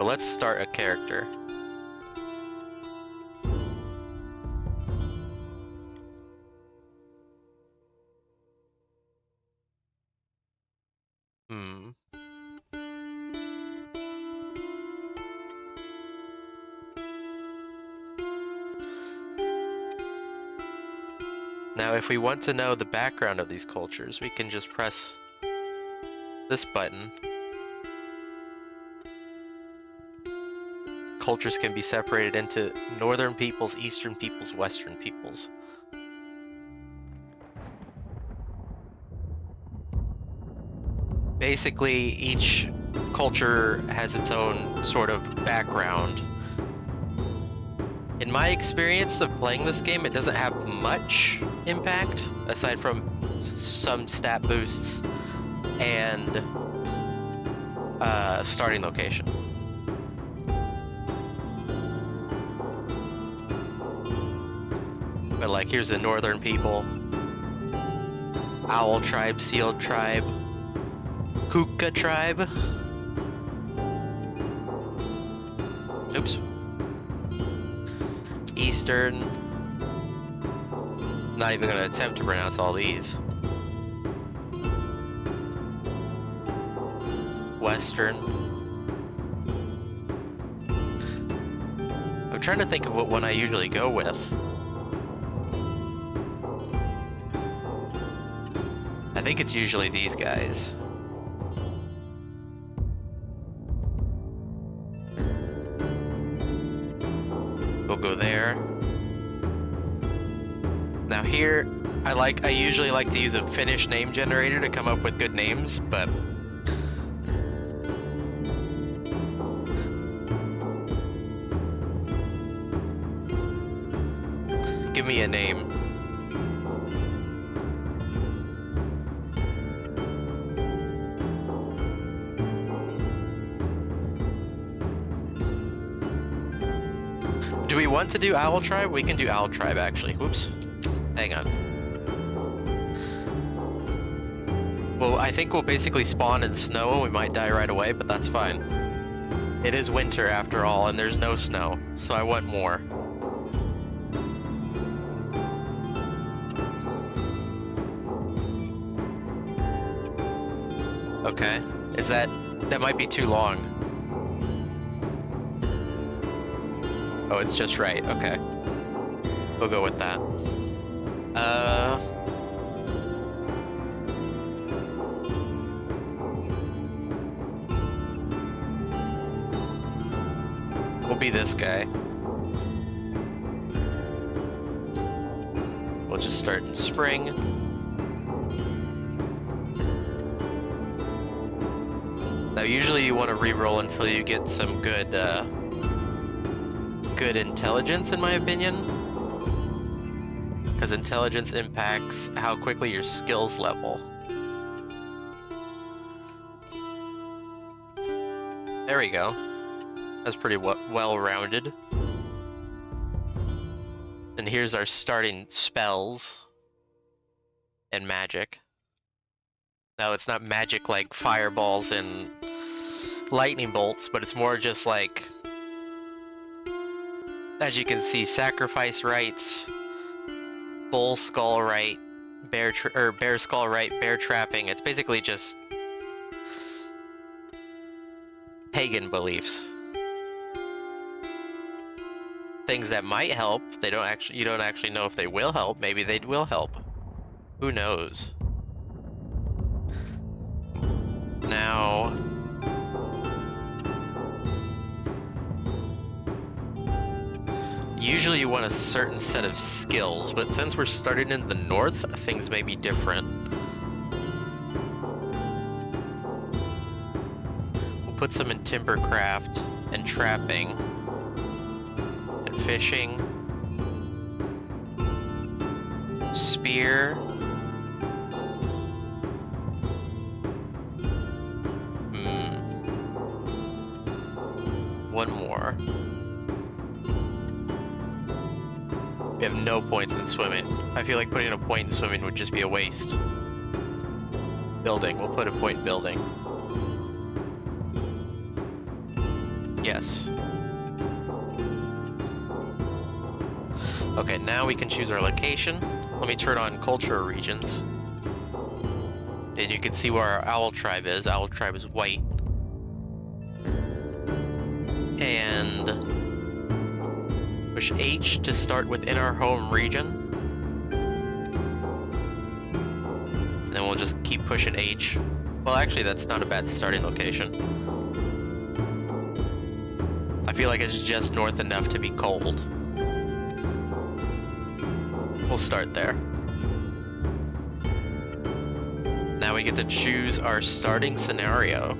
but let's start a character. Now, if we want to know the background of these cultures, we can just press this button. Cultures can be separated into northern peoples, eastern peoples, western peoples. Basically, each culture has its own sort of background. In my experience of playing this game, it doesn't have much impact, aside from some stat boosts and starting location. But like, here's the northern people. Owl tribe, seal tribe, Kuka tribe. Oops. Eastern. Not even gonna attempt to pronounce all these. Western. I'm trying to think of what one I usually go with. I think it's usually these guys. We'll go there. Now here, I usually like to use a Finnish name generator to come up with good names, but give me a name. Do we want to do Owl Tribe? We can do Owl Tribe, actually. Whoops. Hang on. Well, I think we'll basically spawn in snow and we might die right away, but that's fine. It is winter after all, and there's no snow, so I want more. Okay. Is that might be too long. Oh, it's just right. Okay. We'll go with that. We'll be this guy. We'll just start in spring. Now, usually you want to re-roll until you get some good intelligence, in my opinion, because intelligence impacts how quickly your skills level. There we go. That's pretty well-rounded. And here's our starting spells and magic. Now, it's not magic like fireballs and lightning bolts, but it's more just like, as you can see, sacrifice rites, bull skull rite, bear skull rite, bear trapping. It's basically just pagan beliefs. Things that might help. You don't actually know if they will help. Maybe they will help. Who knows? Now, usually you want a certain set of skills, but since we're starting in the north, things may be different. We'll put some in timbercraft and trapping and fishing. Spear. One more. We have no points in swimming. I feel like putting a point in swimming would just be a waste. Building. We'll put a point in building. Yes. Okay, now we can choose our location. Let me turn on cultural regions. And you can see where our owl tribe is. Owl tribe is white. And push H to start within our home region. And then we'll just keep pushing H. Well, actually, that's not a bad starting location. I feel like it's just north enough to be cold. We'll start there. Now we get to choose our starting scenario.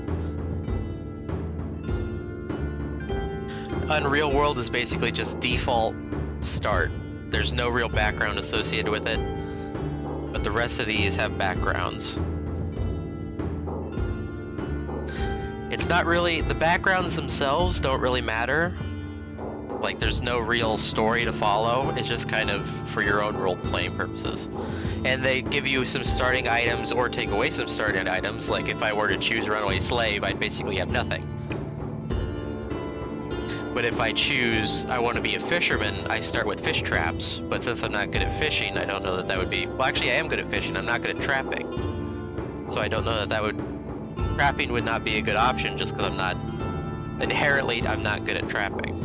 UnReal World is basically just default start. There's no real background associated with it, but the rest of these have backgrounds. It's not really, the backgrounds themselves don't really matter. Like, there's no real story to follow. It's just kind of for your own role-playing purposes. And they give you some starting items or take away some starting items. Like, if I were to choose Runaway Slave, I'd basically have nothing. But if I choose, I want to be a fisherman, I start with fish traps. But since I'm not good at fishing, I don't know that that would be... Well, actually, I am good at fishing. I'm not good at trapping. So I don't know that that would... Trapping would not be a good option just because I'm not... Inherently, I'm not good at trapping.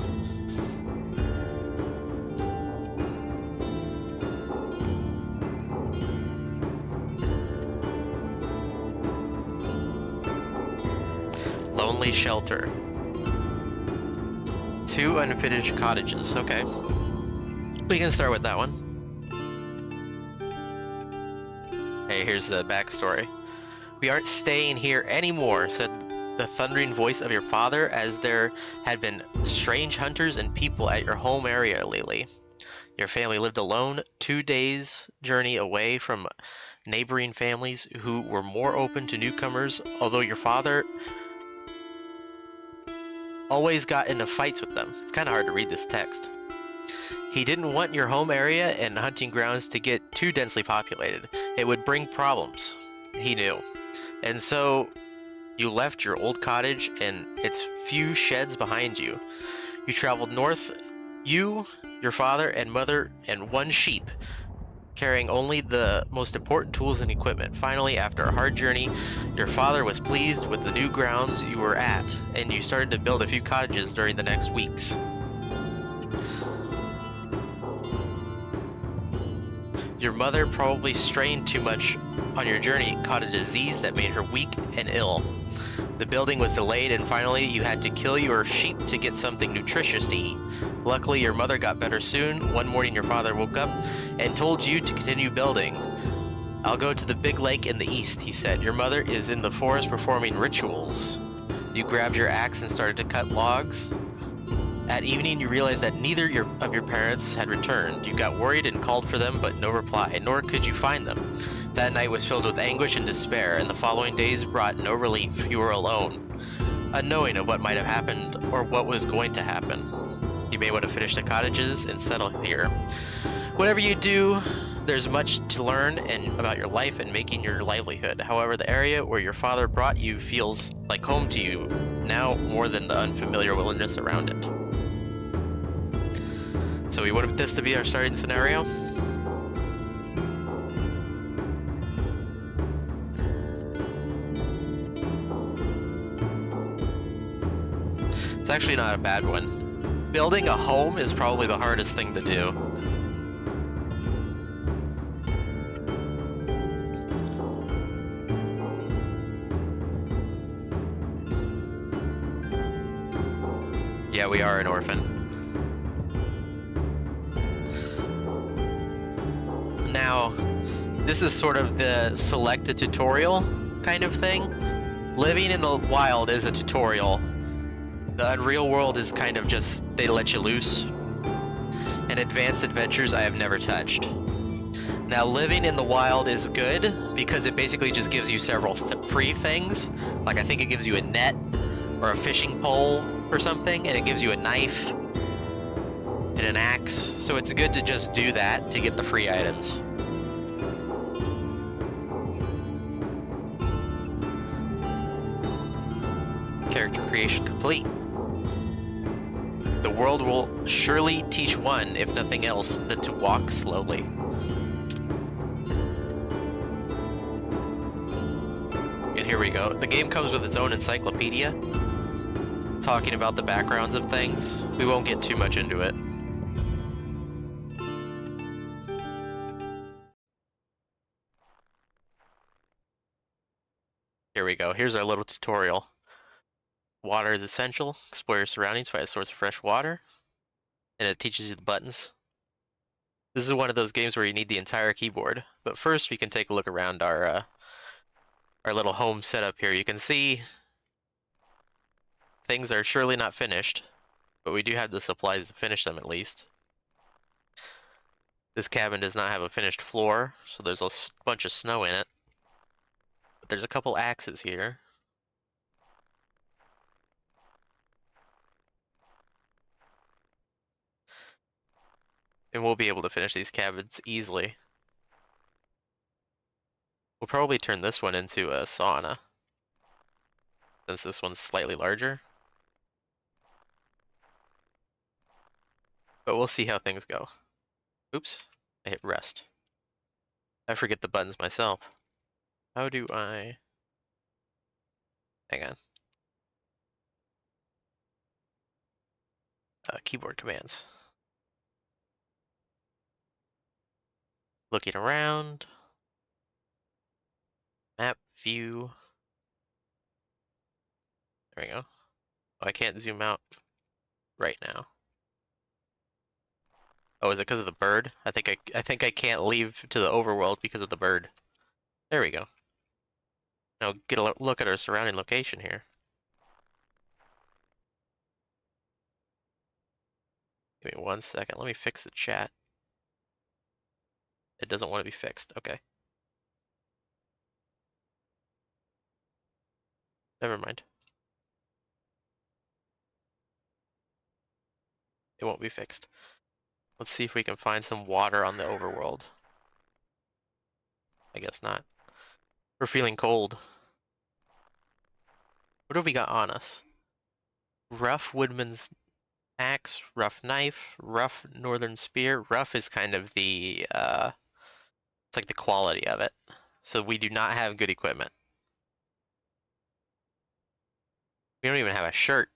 Lonely shelter. 2 unfinished cottages. Okay. We can start with that one. Hey, here's the backstory. We aren't staying here anymore, said the thundering voice of your father, as there had been strange hunters and people at your home area lately. Your family lived alone, 2 days' journey away from neighboring families who were more open to newcomers, although your father always got into fights with them. It's kind of hard to read this text. He didn't want your home area and hunting grounds to get too densely populated. It would bring problems, he knew. And so you left your old cottage and its few sheds behind you. You traveled north, you, your father and mother, and 1 sheep, carrying only the most important tools and equipment. Finally, after a hard journey, your father was pleased with the new grounds you were at, and you started to build a few cottages during the next weeks. Your mother, probably strained too much on your journey, caught a disease that made her weak and ill. The building was delayed, and finally you had to kill your sheep to get something nutritious to eat. Luckily, your mother got better soon. One morning your father woke up and told you to continue building. I'll go to the big lake in the east, he said. Your mother is in the forest performing rituals. You grabbed your axe and started to cut logs. At evening, you realized that neither of your parents had returned. You got worried and called for them, but no reply, nor could you find them. That night was filled with anguish and despair, and the following days brought no relief. You were alone, unknowing of what might have happened or what was going to happen. You may want to finish the cottages and settle here. Whatever you do, there's much to learn about your life and making your livelihood. However, the area where your father brought you feels like home to you now more than the unfamiliar wilderness around it. So we want this to be our starting scenario. It's actually not a bad one. Building a home is probably the hardest thing to do. Yeah, we are an orphan. Now, this is sort of the select a tutorial kind of thing. Living in the wild is a tutorial. The Unreal World is kind of just, they let you loose. And Advanced Adventures I have never touched. Now, living in the wild is good because it basically just gives you several free things. Like, I think it gives you a net or a fishing pole or something, and it gives you a knife and an axe. So it's good to just do that to get the free items. Character creation complete. world will surely teach one, if nothing else, that to walk slowly. And here we go. The game comes with its own encyclopedia, talking about the backgrounds of things. We won't get too much into it. Here we go. Here's our little tutorial. Water is essential. Explore your surroundings, find a source of fresh water. And it teaches you the buttons. This is one of those games where you need the entire keyboard. But first, we can take a look around our little home setup here. You can see things are surely not finished, but we do have the supplies to finish them at least. This cabin does not have a finished floor, so there's a bunch of snow in it. But there's a couple axes here. And we'll be able to finish these cabins easily. We'll probably turn this one into a sauna, since this one's slightly larger. But we'll see how things go. Oops, I hit rest. I forget the buttons myself. How do I... Hang on. Keyboard commands. Looking around. Map view. There we go. Oh, I can't zoom out right now. Oh, is it because of the bird? I think I can't leave to the overworld because of the bird. There we go. Now get a look at our surrounding location here. Give me 1 second. Let me fix the chat. It doesn't want to be fixed. Okay. Never mind. It won't be fixed. Let's see if we can find some water on the overworld. I guess not. We're feeling cold. What have we got on us? Rough woodman's axe, rough knife, rough northern spear. Rough is kind of the, it's like the quality of it. So we do not have good equipment. We don't even have a shirt.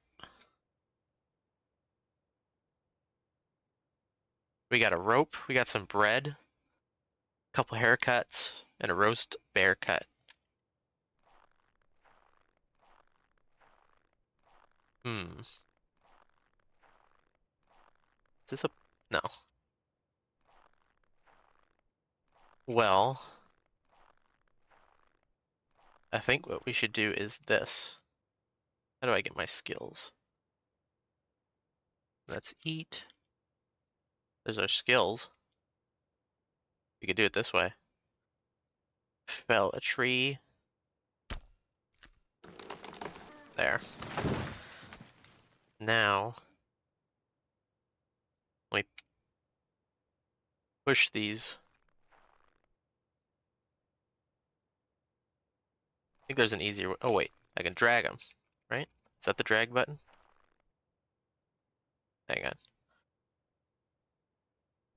We got a rope, we got some bread, a couple haircuts, and a roast bear cut. Is this a... No. Well, I think what we should do is this. How do I get my skills? Let's eat. There's our skills. We could do it this way. Fell a tree. There. Now, let me push these. I think there's an easier way. Oh wait, I can drag them, right? Is that the drag button? Hang on.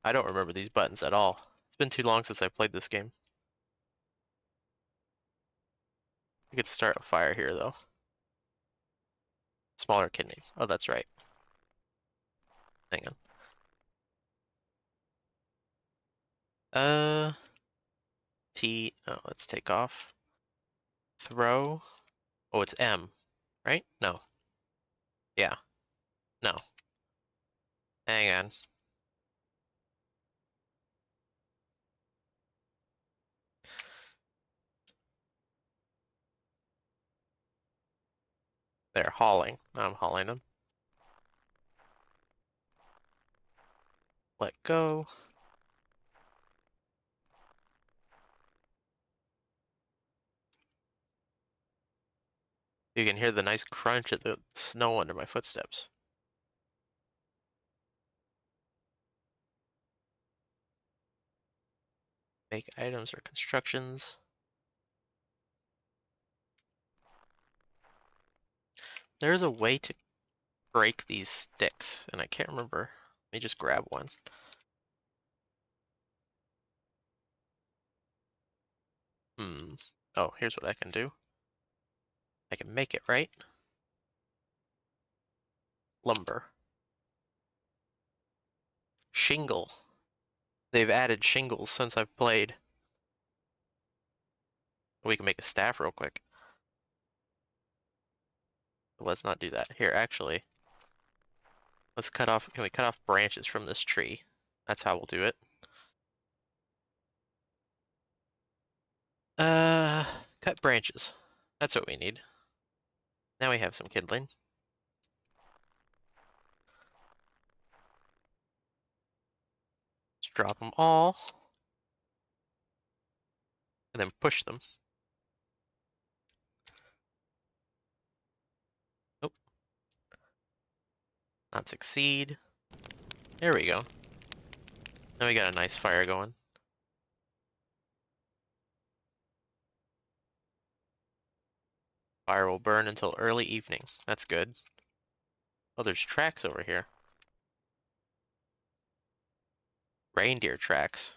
I don't remember these buttons at all. It's been too long since I played this game. We could start a fire here though. Smaller kidney. Oh, that's right. Hang on. T. Oh, let's take off. Throw. Oh, it's M, right? No. Yeah. No. Hang on. They're hauling. Now I'm hauling them. Let go. You can hear the nice crunch of the snow under my footsteps. Make items or constructions. There's a way to... break these sticks, and I can't remember. Let me just grab one. Oh, here's what I can do. I can make it, right? Lumber. Shingle. They've added shingles since I've played. We can make a staff real quick. Let's not do that. Here, actually, let's cut off. Can we cut off branches from this tree? That's how we'll do it. Cut branches. That's what we need. Now we have some kindling. Let's drop them all. And then push them. Nope. Not succeed. There we go. Now we got a nice fire going. Fire will burn until early evening. That's good. Oh, there's tracks over here. Reindeer tracks.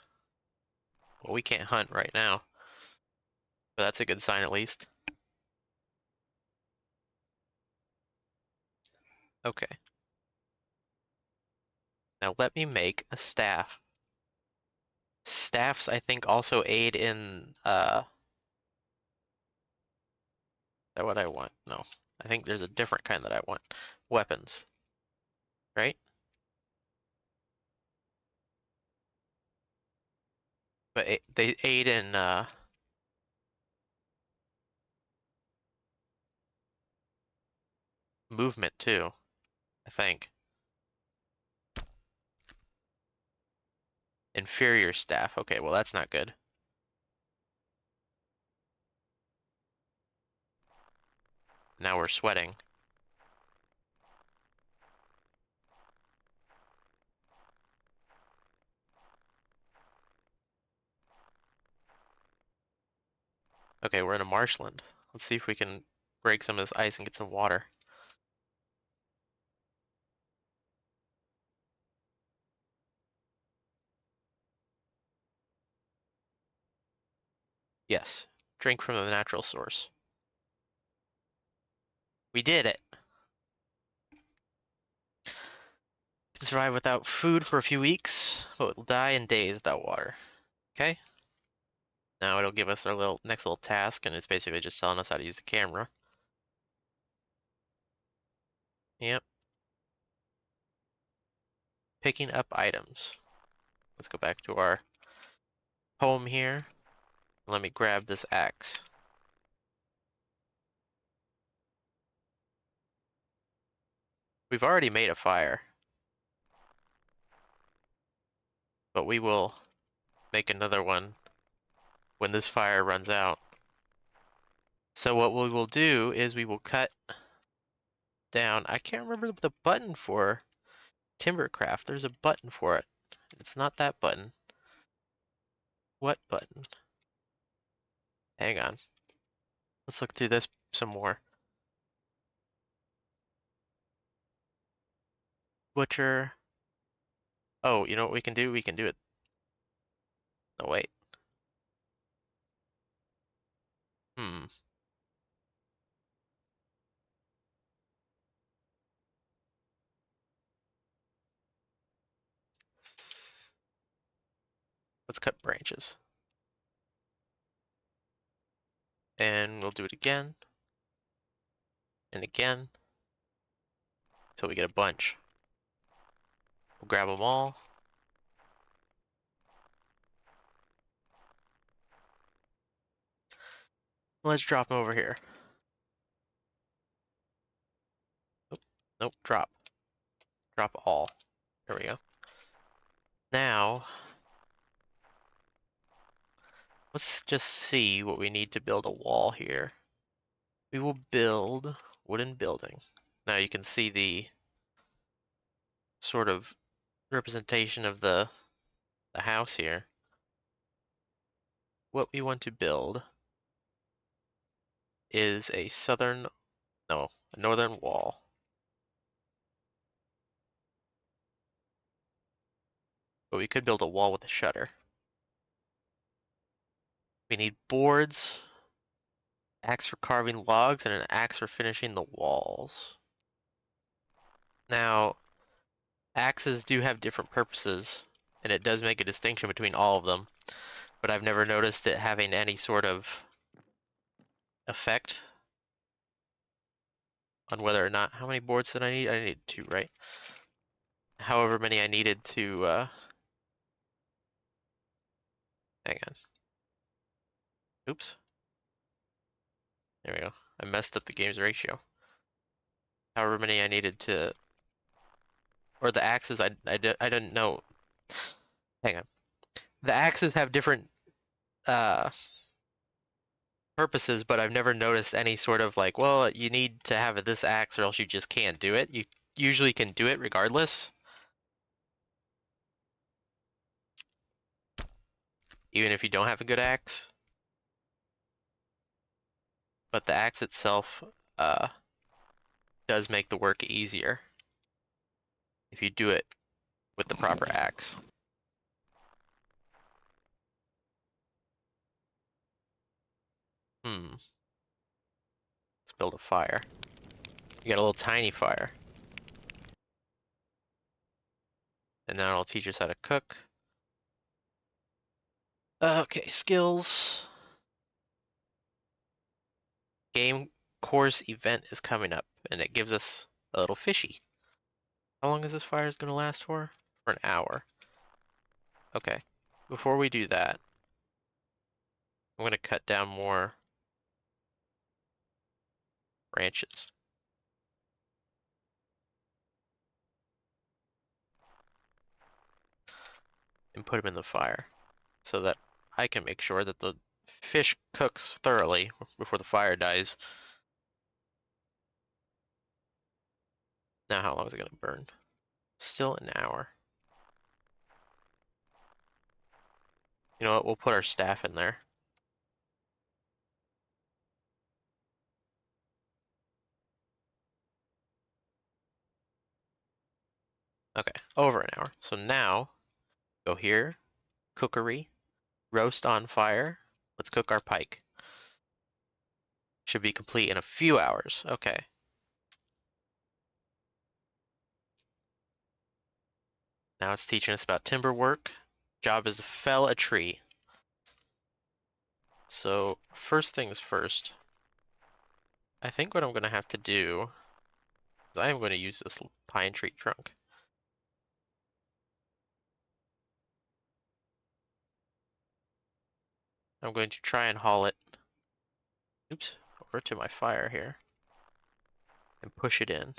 Well, we can't hunt right now. But that's a good sign at least. Okay. Now let me make a staff. Staffs, I think, also aid in, is that what I want? No. I think there's a different kind that I want. Weapons. Right? But they aid in, movement too, I think. Inferior staff. Okay, well that's not good. Now we're sweating. Okay, we're in a marshland. Let's see if we can break some of this ice and get some water. Yes. Drink from the natural source. We did it! Can survive without food for a few weeks, but will die in days without water. Okay? Now it'll give us our next little task, and it's basically just telling us how to use the camera. Yep. Picking up items. Let's go back to our home here. Let me grab this axe. We've already made a fire, but we will make another one when this fire runs out. So what we will do is we will cut down. I can't remember the button for Timbercraft. There's a button for it. It's not that button. What button? Hang on. Let's look through this some more. Butcher. Oh, you know what we can do? We can do it. No, wait. Hmm. Let's cut branches. And we'll do it again. And again. Until we get a bunch. We'll grab them all. Let's drop them over here. Nope, nope, drop. Drop all. There we go. Now, let's just see what we need to build a wall here. We will build wooden building. Now you can see the sort of representation of the house here. What we want to build is a northern wall. But we could build a wall with a shutter. We need boards, axe for carving logs, and an axe for finishing the walls. Now, axes do have different purposes, and it does make a distinction between all of them, but I've never noticed it having any sort of effect on whether or not... How many boards did I need? I needed 2, right? However many I needed to, hang on. Oops. There we go. I messed up the game's ratio. However many I needed to... Or the axes, I didn't know. Hang on. The axes have different uh, purposes, but I've never noticed any sort of like, well, you need to have this axe or else you just can't do it. You usually can do it regardless. Even if you don't have a good axe. But the axe itself does make the work easier if you do it with the proper axe. Let's build a fire. You got a little tiny fire. And now it'll teach us how to cook. Okay, skills. Game course event is coming up, and it gives us a little fishy. How long is this fire going to last for? For an hour. Okay. Before we do that, I'm going to cut down more branches. And put them in the fire so that I can make sure that the fish cooks thoroughly before the fire dies. Now how long is it going to burn? Still an hour. You know what? We'll put our staff in there. Okay, over an hour. So now, go here, cookery, roast on fire. Let's cook our pike. Should be complete in a few hours. Okay. Now it's teaching us about timber work. Job is to fell a tree. So, first things first. I think what I'm going to have to do is I am going to use this pine tree trunk. I'm going to try and haul it, oops, over to my fire here and push it in.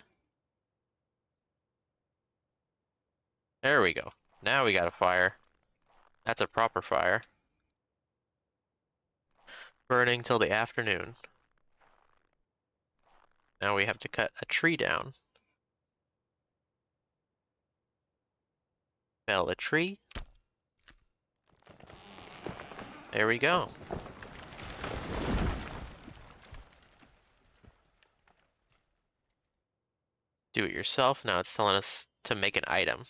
There we go. Now we got a fire. That's a proper fire. Burning till the afternoon. Now we have to cut a tree down. Fell a tree. There we go. Do it yourself. Now it's telling us to make an item.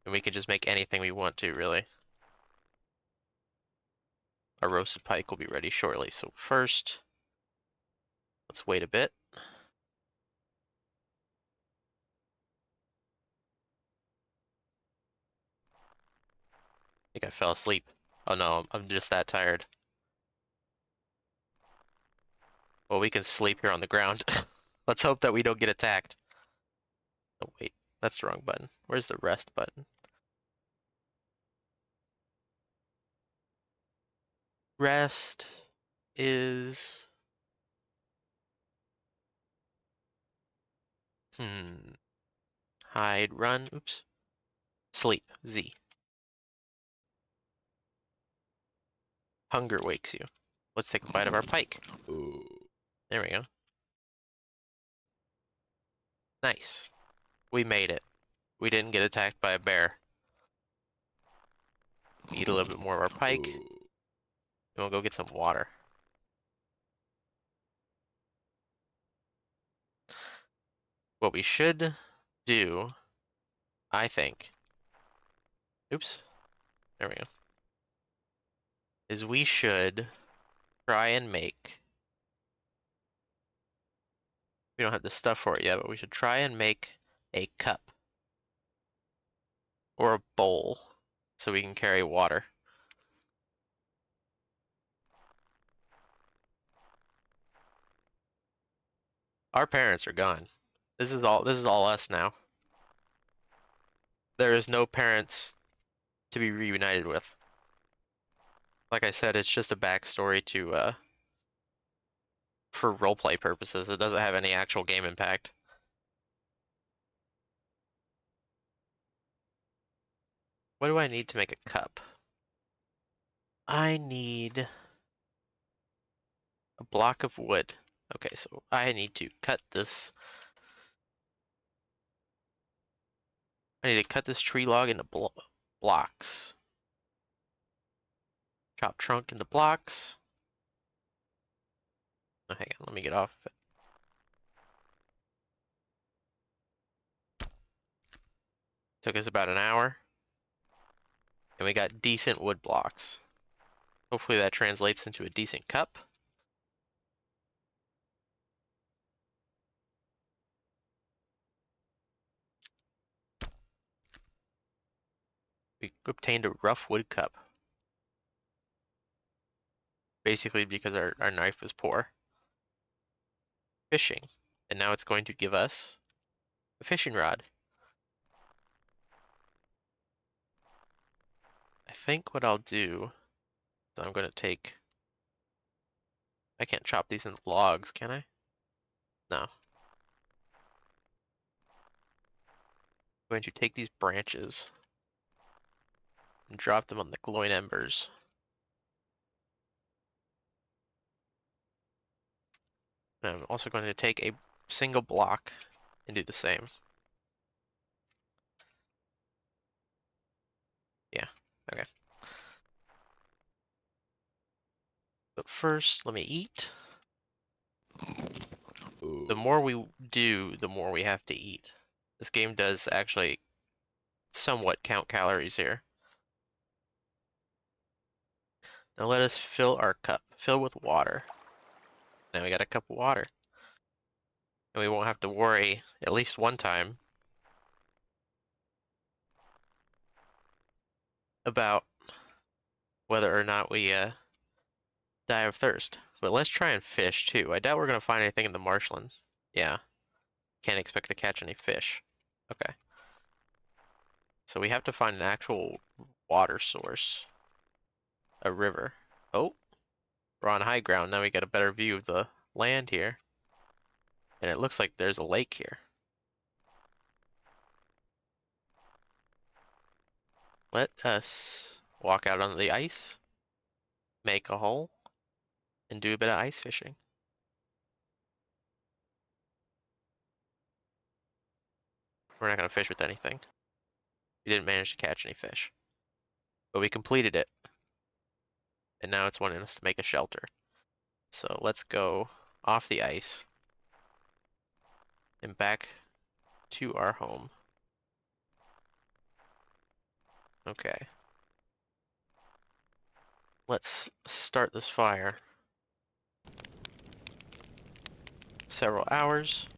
And we can just make anything we want to, really. Our roasted pike will be ready shortly. So first, let's wait a bit. I think I fell asleep. Oh no, I'm just that tired. Well, we can sleep here on the ground. Let's hope that we don't get attacked. Oh wait, that's the wrong button. Where's the rest button? Rest is... Hide, run, oops. Sleep, Z. Hunger wakes you. Let's take a bite of our pike. There we go. Nice. We made it. We didn't get attacked by a bear. Eat a little bit more of our pike. And we'll go get some water. What we should do, I think, Oops. There we go. Is we should try and make... We don't have the stuff for it yet, but we should try and make a cup. Or a bowl. So we can carry water. Our parents are gone. This is all us now. There is no parents to be reunited with. Like I said, it's just a backstory to for roleplay purposes. It doesn't have any actual game impact. What do I need to make a cup? I need a block of wood. Okay, so I need to cut this. I need to cut this tree log into blocks. Chop trunk into blocks. Oh, hang on, let me get off of it. Took us about an hour. And we got decent wood blocks. Hopefully that translates into a decent cup. We obtained a rough wood cup. Basically because our knife was poor. Fishing. And now it's going to give us a fishing rod. I think what I'll do is I'm going to take... I can't chop these into logs, can I? No. I'm going to take these branches and drop them on the glowing embers. And I'm also going to take a single block and do the same. Yeah, okay. But first, let me eat. The more we do, the more we have to eat. This game does actually somewhat count calories here. Now let us fill our cup. Fill with water. Now we got a cup of water. And we won't have to worry, at least one time, about whether or not we die of thirst. But let's try and fish too. I doubt we're going to find anything in the marshlands. Yeah. Can't expect to catch any fish. Okay. So we have to find an actual water source. A river. Oh, we're on high ground. Now we get a better view of the land here. And it looks like there's a lake here. Let us walk out on the ice, make a hole, and do a bit of ice fishing. We're not going to fish with anything. We didn't manage to catch any fish. But we completed it. And now it's wanting us to make a shelter. So let's go off the ice and back to our home. Okay. Let's start this fire. Several hours.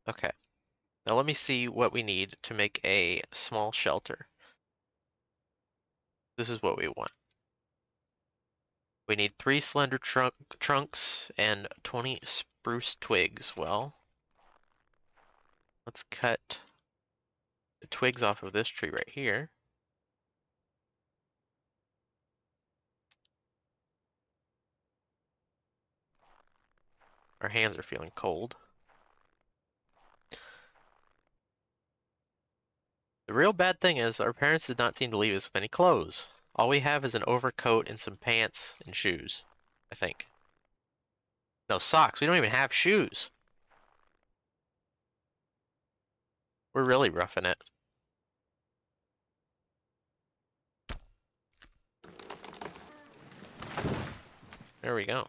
Okay. Now let me see what we need to make a small shelter. This is what we want. We need 3 slender trunks and 20 spruce twigs. Well, let's cut the twigs off of this tree right here. Our hands are feeling cold. The real bad thing is our parents did not seem to leave us with any clothes. All we have is an overcoat and some pants and shoes, I think. No, socks. We don't even have shoes. We're really roughing it. There we go.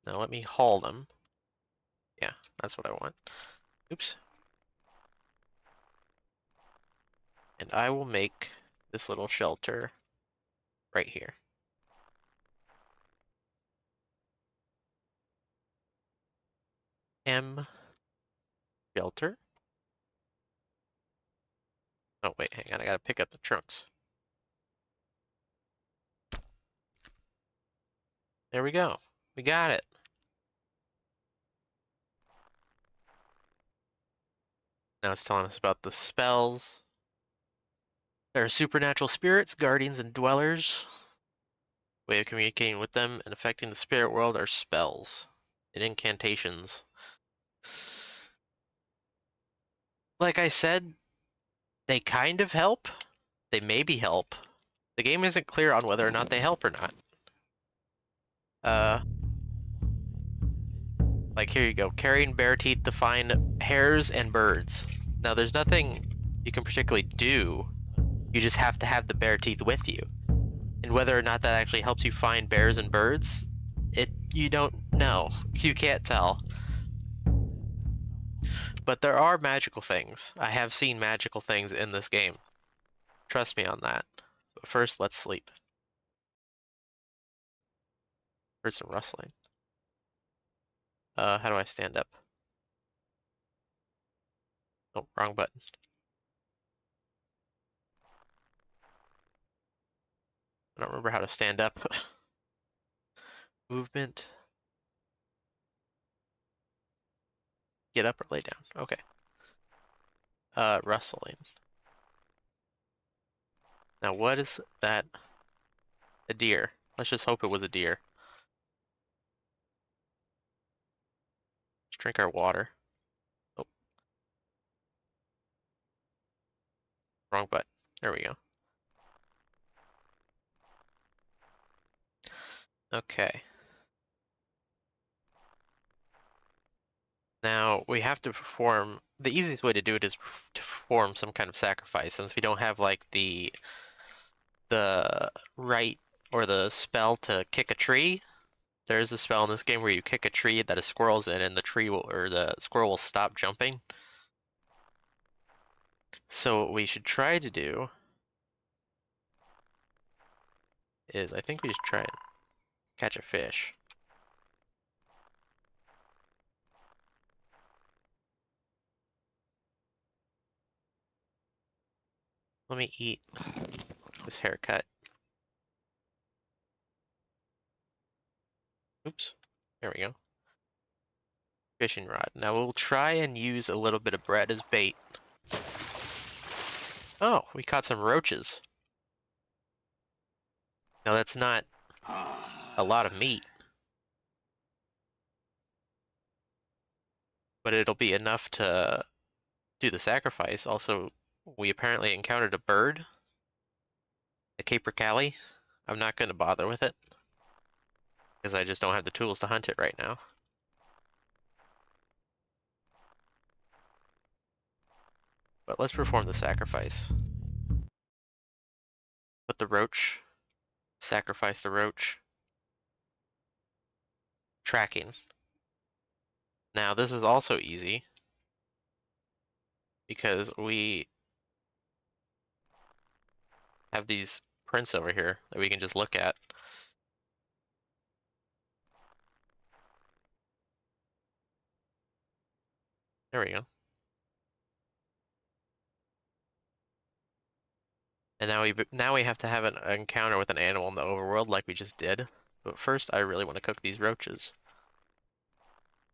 Now let me haul them. Yeah, that's what I want. Oops. And I will make this little shelter right here. M shelter. Oh, wait, hang on. I gotta pick up the trunks. There we go. We got it. Now it's telling us about the spells. There are supernatural spirits, guardians, and dwellers. Way of communicating with them and affecting the spirit world are spells and incantations. Like I said, they kind of help. They maybe help. The game isn't clear on whether or not they help or not. Like here you go. Carrying bare teeth to find hares and birds. Now there's nothing you can particularly do. You just have to have the bare teeth with you. And whether or not that actually helps you find bears and birds, you don't know. You can't tell. But there are magical things. I have seen magical things in this game. Trust me on that. But first, let's sleep. Heard some rustling. How do I stand up? Oh, wrong button. I don't remember how to stand up. Movement. Get up or lay down. Okay. Rustling. Now what is that? A deer. Let's just hope it was a deer. Let's drink our water. Oh, wrong button. There we go. Okay. Now we have to perform. The easiest way to do it is to perform some kind of sacrifice, since we don't have like the right or the spell to kick a tree. There is a spell in this game where you kick a tree that a squirrel's in, and the tree will, or the squirrel will stop jumping. So what we should try to do is, I think we should try and catch a fish. Let me eat this haircut. Oops. There we go. Fishing rod. Now we'll try and use a little bit of bread as bait. Oh, we caught some roaches. Now that's not a lot of meat, but it'll be enough to do the sacrifice. Also, we apparently encountered a bird, a capercaillie. I'm not going to bother with it, because I just don't have the tools to hunt it right now. But let's perform the sacrifice. Put the roach, sacrifice the roach. Tracking. Now this is also easy, because we have these prints over here that we can just look at. There we go. And now we have to have an encounter with an animal in the overworld like we just did. But first, I really want to cook these roaches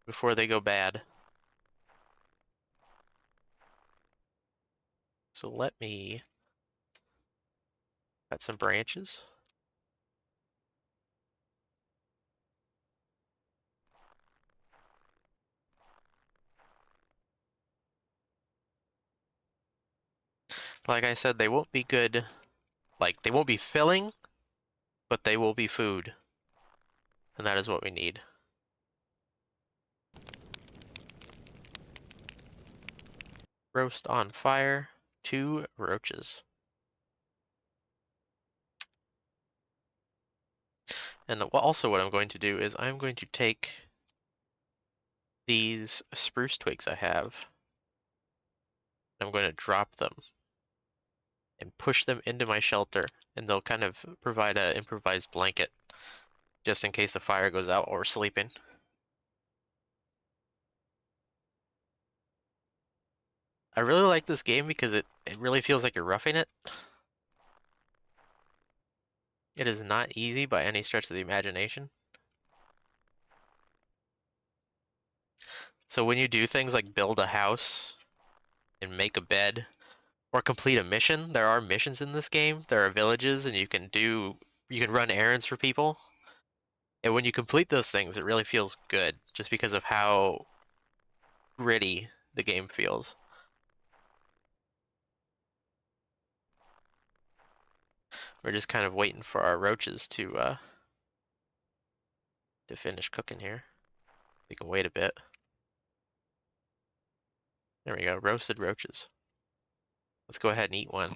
before they go bad. So let me cut some branches. Like I said, they won't be good. Like, they won't be filling, but they will be food. And that is what we need. Roast on fire, 2 roaches. And also what I'm going to do is I'm going to take these spruce twigs I have. I'm going to drop them and push them into my shelter, and they'll kind of provide an improvised blanket just in case the fire goes out or we're sleeping. I really like this game because it really feels like you're roughing it. It is not easy by any stretch of the imagination. So when you do things like build a house and make a bed or complete a mission, there are missions in this game. There are villages and you can run errands for people. And when you complete those things, it really feels good just because of how gritty the game feels. We're just kind of waiting for our roaches to finish cooking here. We can wait a bit. There we go, roasted roaches. Let's go ahead and eat one.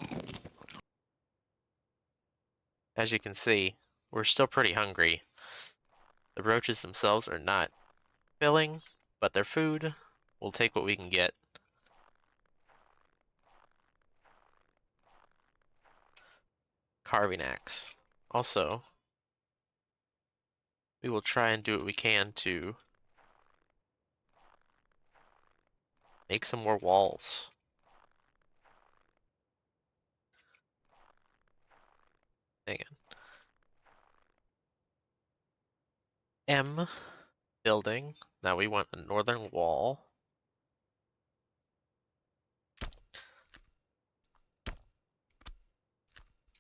As you can see, we're still pretty hungry. The roaches themselves are not filling, but they're food. We'll take what we can get. Carving axe. Also, we will try and do what we can to make some more walls. Hang on. M, building. Now we want a northern wall.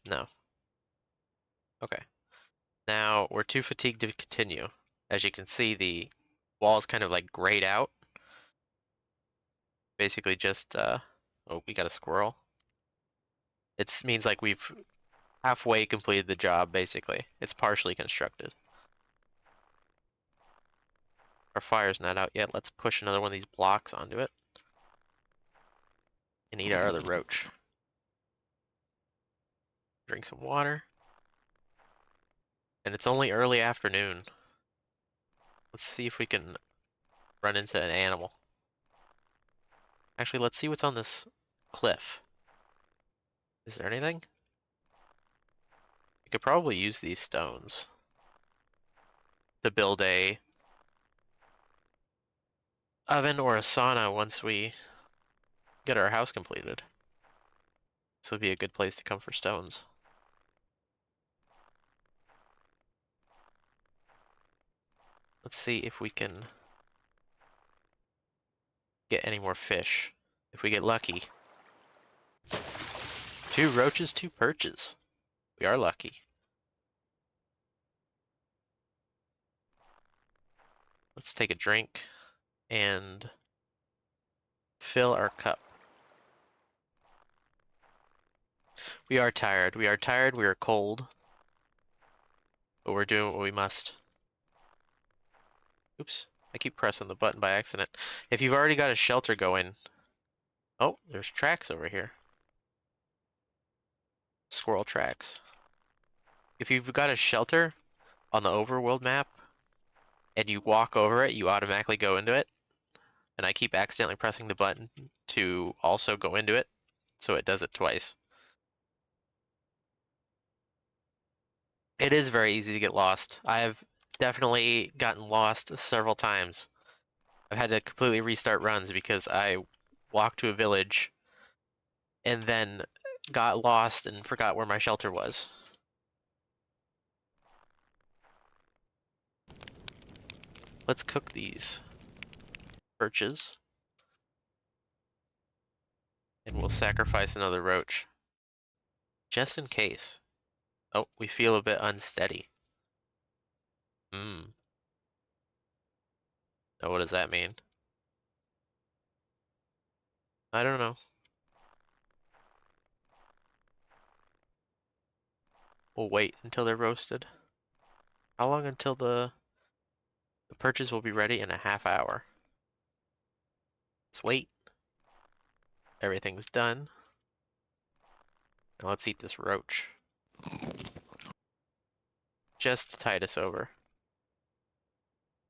No. Okay. Now we're too fatigued to continue. As you can see, the walls kind of like grayed out. Basically just, oh, we got a squirrel. It means like we've halfway completed the job, basically. It's partially constructed. Our fire's not out yet. Let's push another one of these blocks onto it. And eat our other roach. Drink some water. And it's only early afternoon. Let's see if we can run into an animal. Actually, let's see what's on this cliff. Is there anything? We could probably use these stones to build a oven or a sauna once we get our house completed. This would be a good place to come for stones. Let's see if we can get any more fish. If we get lucky. 2 roaches, 2 perches. We are lucky. Let's take a drink and fill our cup. We are tired. We are tired. We are cold. But we're doing what we must. Oops. I keep pressing the button by accident. If you've already got a shelter going... Oh, there's tracks over here. Squirrel tracks. If you've got a shelter on the overworld map, and you walk over it, you automatically go into it. And I keep accidentally pressing the button to also go into it, so it does it twice. It is very easy to get lost. I have definitely gotten lost several times. I've had to completely restart runs because I walked to a village and then got lost and forgot where my shelter was. Let's cook these perches. And we'll sacrifice another roach. Just in case. Oh, we feel a bit unsteady. Hmm. Now what does that mean? I don't know. We'll wait until they're roasted. How long until the perches will be ready? In a half hour. Let's wait. Everything's done. Now let's eat this roach. Just to tide us over.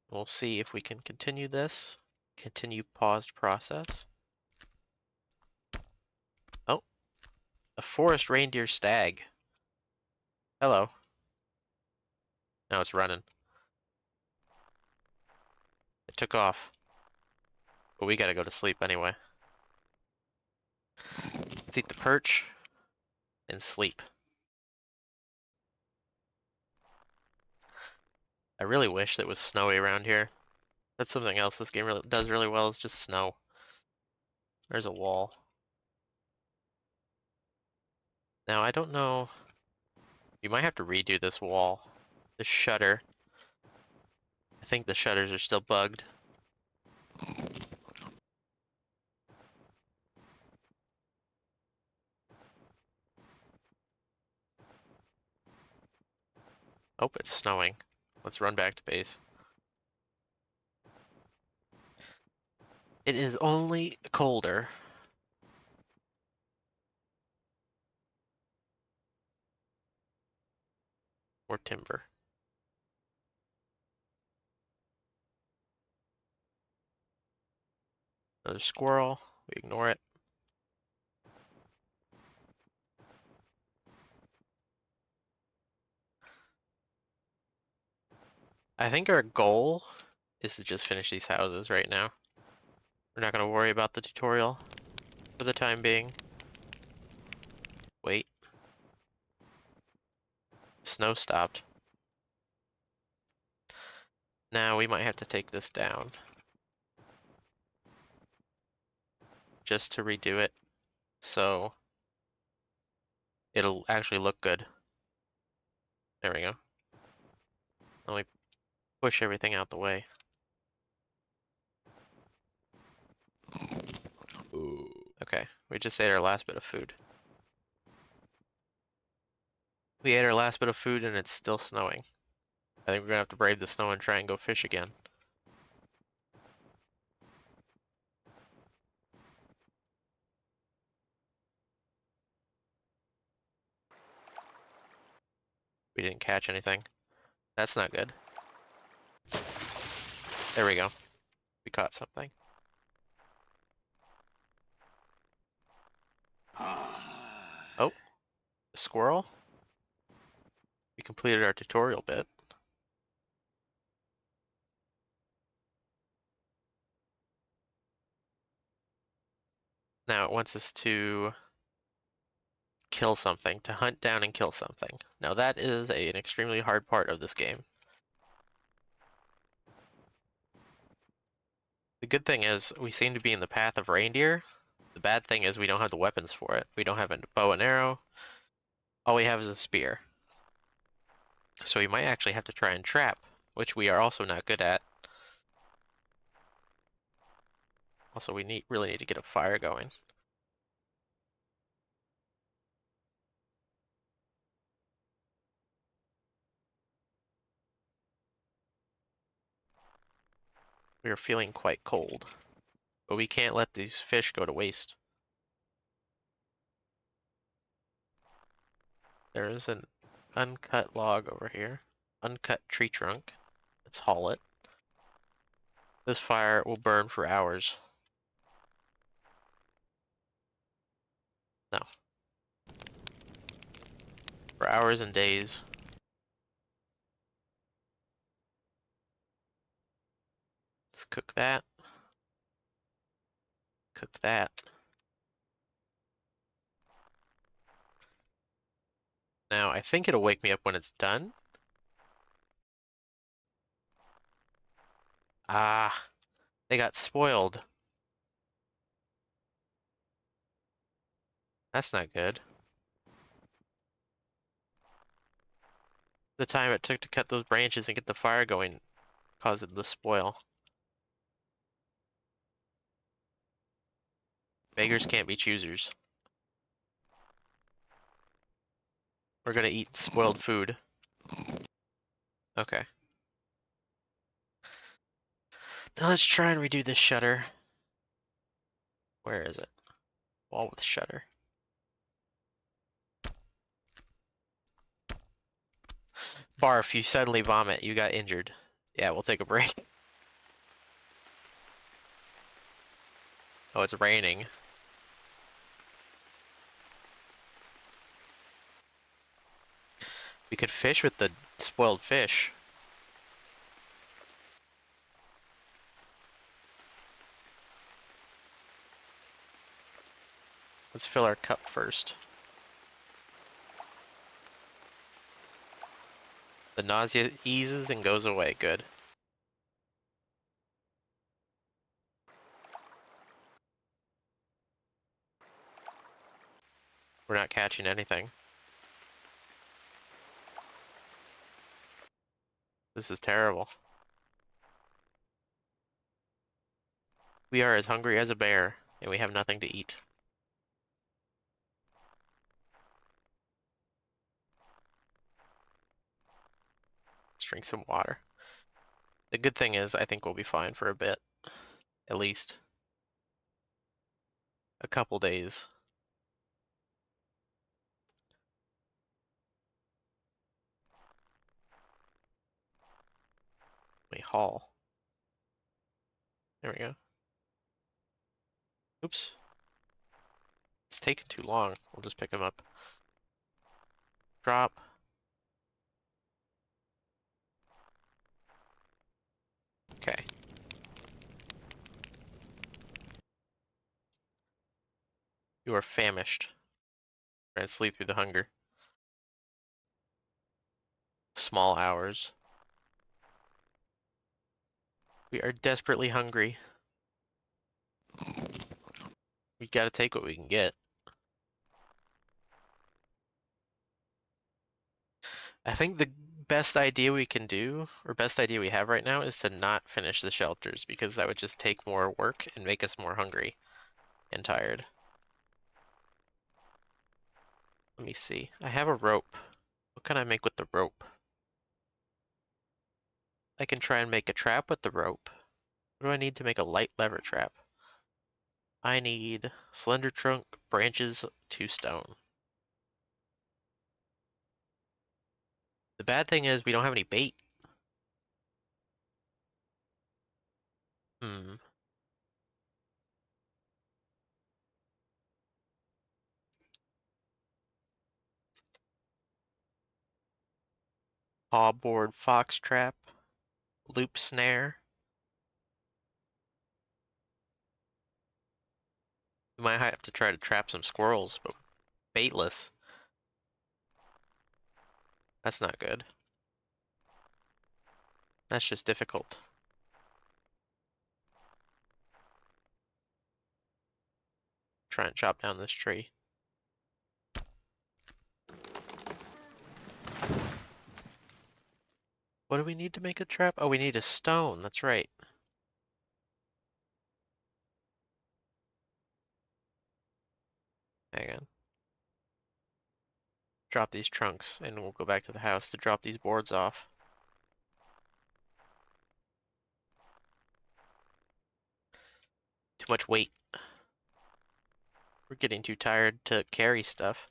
We'll see if we can continue this. Continue paused process. Oh. A forest reindeer stag. Hello. Now it's running. It took off. But we gotta go to sleep anyway. Let's eat the perch and sleep. I really wish that it was snowy around here. That's something else this game does really well, is just snow. There's a wall. Now, I don't know. You might have to redo this wall. The shutter. I think the shutters are still bugged. Oh, it's snowing. Let's run back to base. It is only colder. Or timber. Another squirrel. We ignore it. I think our goal is to just finish these houses right now. We're not going to worry about the tutorial for the time being. Wait. Snow stopped. Now we might have to take this down. Just to redo it. So it'll actually look good. There we go. Let me push everything out the way. Okay, we just ate our last bit of food. We ate our last bit of food and it's still snowing. I think we're gonna have to brave the snow and try and go fish again. We didn't catch anything. That's not good. There we go. We caught something. Oh, a squirrel? We completed our tutorial bit. Now it wants us to kill something, to hunt down and kill something. Now that is an extremely hard part of this game. The good thing is we seem to be in the path of reindeer. The bad thing is we don't have the weapons for it. We don't have a bow and arrow. All we have is a spear. So we might actually have to try and trap, which we are also not good at. Also, we really need to get a fire going. We are feeling quite cold. But we can't let these fish go to waste. There is an uncut log over here. Uncut tree trunk. Let's haul it. This fire will burn for hours. No. For hours and days. Let's cook that. Cook that. Now, I think it'll wake me up when it's done. Ah, they got spoiled. That's not good. The time it took to cut those branches and get the fire going caused it to spoil. Beggars can't be choosers. We're gonna eat spoiled food. Okay. Now let's try and redo this shutter. Where is it? Wall with shutter. Barf, you suddenly vomit. You got injured. Yeah, we'll take a break. Oh, it's raining. We could fish with the spoiled fish. Let's fill our cup first. The nausea eases and goes away. Good. We're not catching anything. This is terrible. We are as hungry as a bear, and we have nothing to eat. Let's drink some water. The good thing is, I think we'll be fine for a bit. At least. A couple days. We haul. There we go. Oops. It's taking too long. We'll just pick them up. Drop. Okay. You are famished. Try and sleep through the hunger. Small hours. We are desperately hungry. We gotta take what we can get. I think the best idea we can do, or best idea we have right now, is to not finish the shelters, because that would just take more work and make us more hungry and tired. Let me see. I have a rope. What can I make with the rope? I can try and make a trap with the rope. What do I need to make a light lever trap? I need slender trunk, branches, 2 stone. The bad thing is we don't have any bait. Hmm. Paw board, fox trap, loop snare. We might have to try to trap some squirrels, but baitless. That's not good. That's just difficult. Try and chop down this tree. What do we need to make a trap? Oh, we need a stone. That's right. Hang on. Drop these trunks, and we'll go back to the house to drop these boards off. Too much weight. We're getting too tired to carry stuff.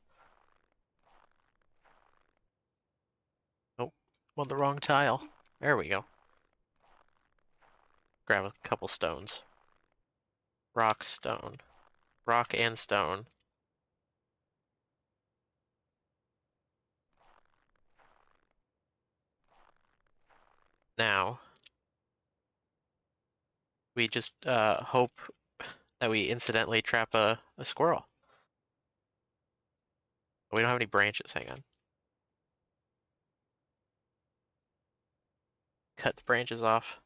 Oh, I'm on the wrong tile. There we go. Grab a couple stones. Rock, stone. Rock and stone. Now, we just hope that we incidentally trap a squirrel. We don't have any branches, hang on. Cut the branches off.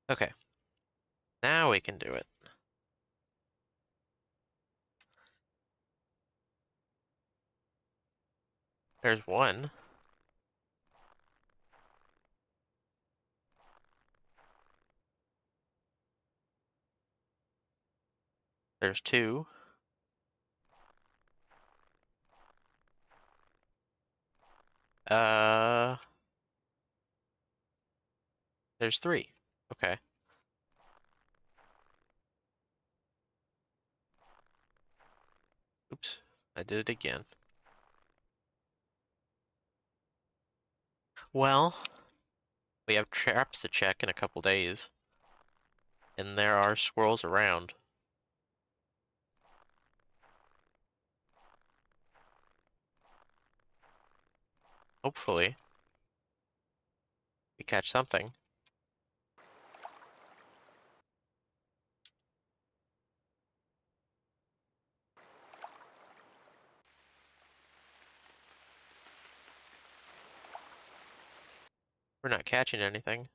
Okay. Now we can do it. There's one. There's 2. Uh, there's 3. Okay. Oops, I did it again. Well, we have traps to check in a couple days. And there are squirrels around. Hopefully. We catch something. We're not catching anything.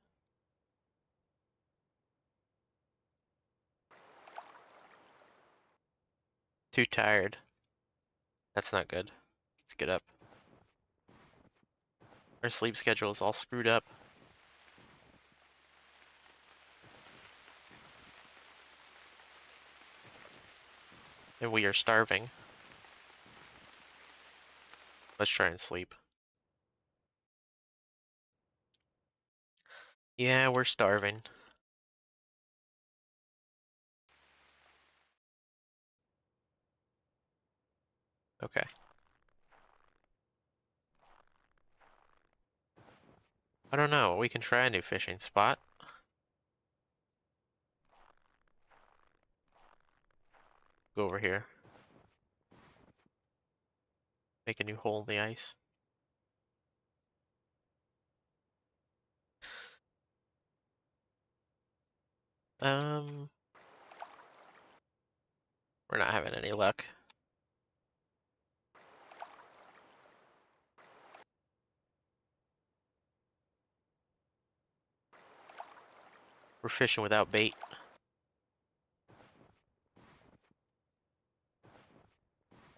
Too tired. That's not good. Let's get up. Our sleep schedule is all screwed up. And we are starving. Let's try and sleep. Yeah, we're starving. Okay. I don't know. We can try a new fishing spot. Go over here. Make a new hole in the ice. We're not having any luck. We're fishing without bait.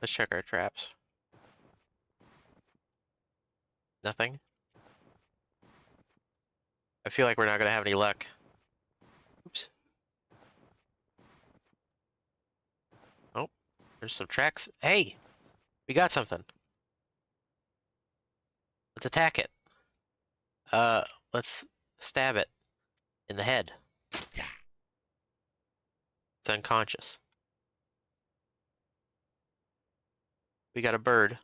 Let's check our traps. Nothing? I feel like we're not gonna have any luck. Oops. Oh, there's some tracks. Hey! We got something. Let's attack it. Let's stab it in the head. It's unconscious. We got a bird.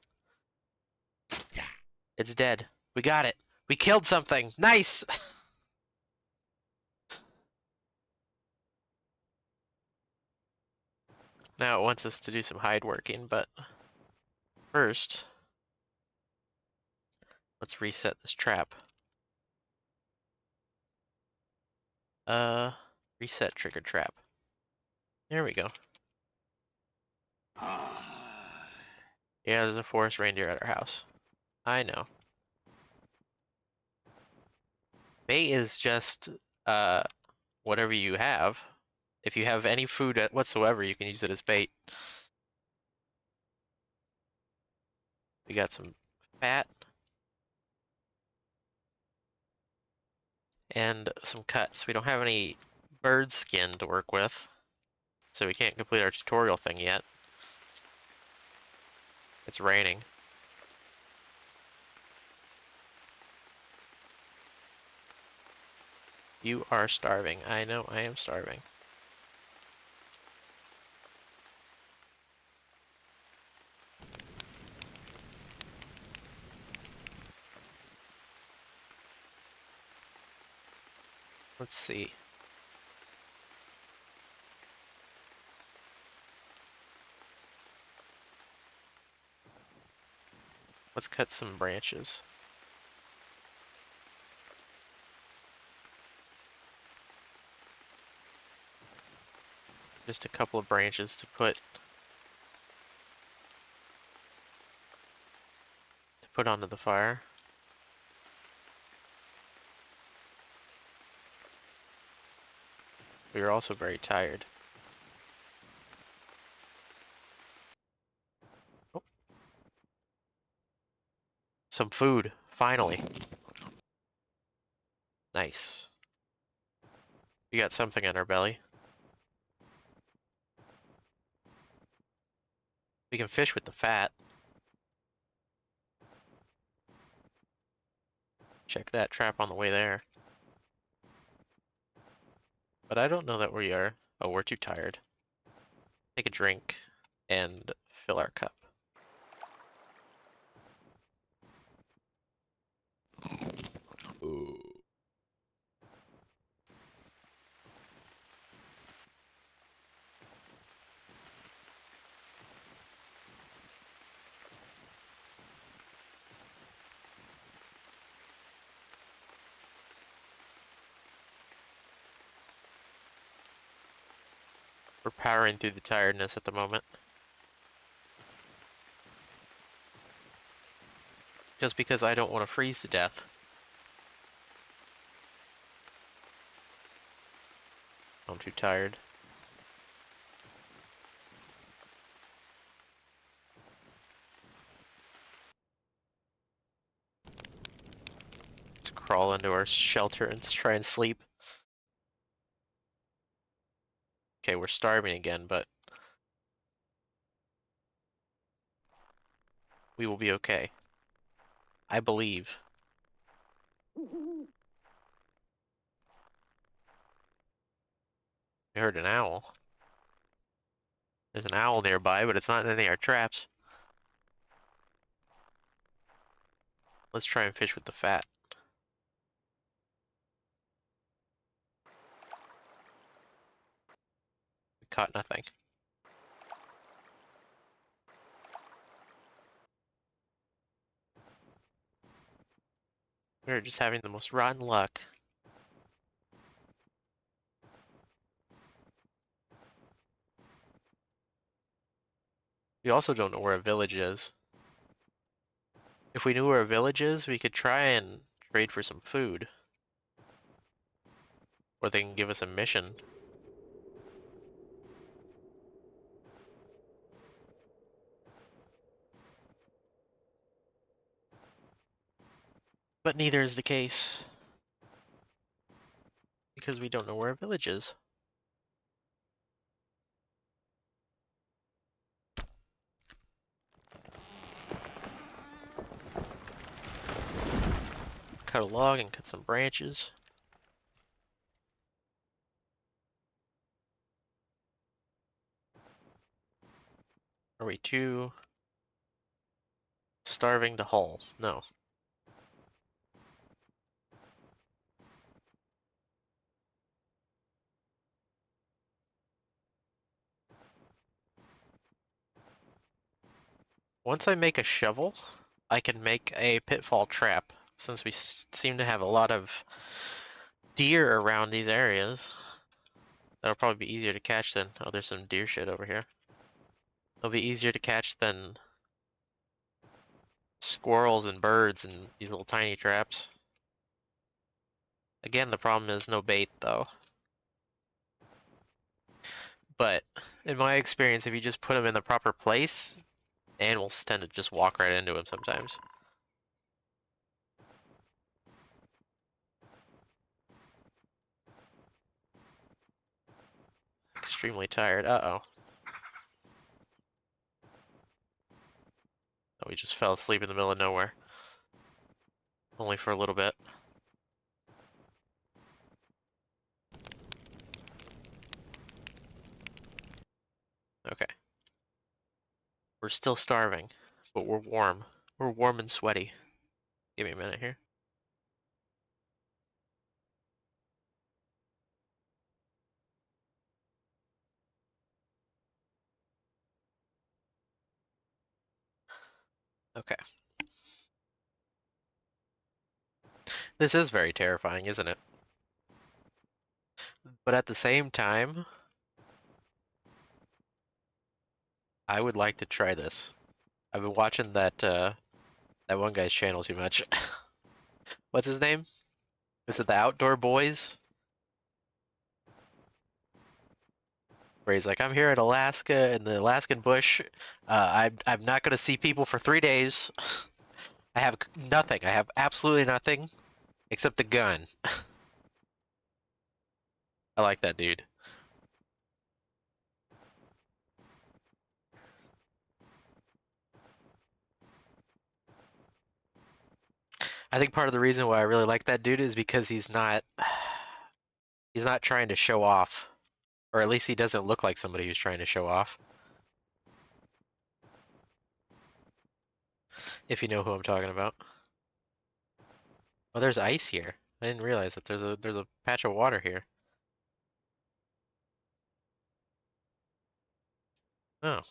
It's dead. We got it. We killed something. Nice! Now it wants us to do some hide working, but first, let's reset this trap. Reset trigger trap. There we go. Yeah, there's a forest reindeer at our house. I know. Bait is just, whatever you have. If you have any food whatsoever, you can use it as bait. We got some fat. And some cuts. We don't have any bird skin to work with, so we can't complete our tutorial thing yet. It's raining. You are starving. I know I am starving. Let's see. Let's cut some branches. Just a couple of branches to put onto the fire. We are also very tired. Oh. Some food, finally. Nice. We got something in our belly. We can fish with the fat. Check that trap on the way there. But I don't know that we are. Oh, we're too tired. Take a drink and fill our cup. We're powering through the tiredness at the moment. Just because I don't want to freeze to death. I'm too tired. Let's crawl into our shelter and try and sleep. Okay, we're starving again, but we will be okay. I believe. I heard an owl. There's an owl nearby, but it's not in any of our traps. Let's try and fish with the fat. We caught nothing. We're just having the most rotten luck. We also don't know where a village is. If we knew where a village is, we could try and trade for some food. Or they can give us a mission. But neither is the case. Because we don't know where a village is. Cut a log and cut some branches. Are we too starving to haul? No. Once I make a shovel, I can make a pitfall trap, since we seem to have a lot of deer around these areas. That'll probably be easier to catch than... Oh, there's some deer shit over here. It'll be easier to catch than squirrels and birds and these little tiny traps. Again, the problem is no bait, though. But in my experience, if you just put them in the proper place, animals tend to just walk right into them sometimes. Extremely tired. Uh-oh. Oh, we just fell asleep in the middle of nowhere. Only for a little bit. Okay. We're still starving, but we're warm. We're warm and sweaty. Give me a minute here. Okay. This is very terrifying, isn't it? But at the same time, I would like to try this. I've been watching that one guy's channel too much. What's his name? Is it the Outdoor Boys? Where he's like, I'm here in Alaska in the Alaskan bush. I'm not gonna see people for 3 days. I have nothing. I have absolutely nothing except the gun. I like that dude. I think part of the reason why I really like that dude is because he's not trying to show off, or at least he doesn't look like somebody who's trying to show off. If you know who I'm talking about. Oh, there's ice here. I didn't realize that there's a patch of water here. Oh.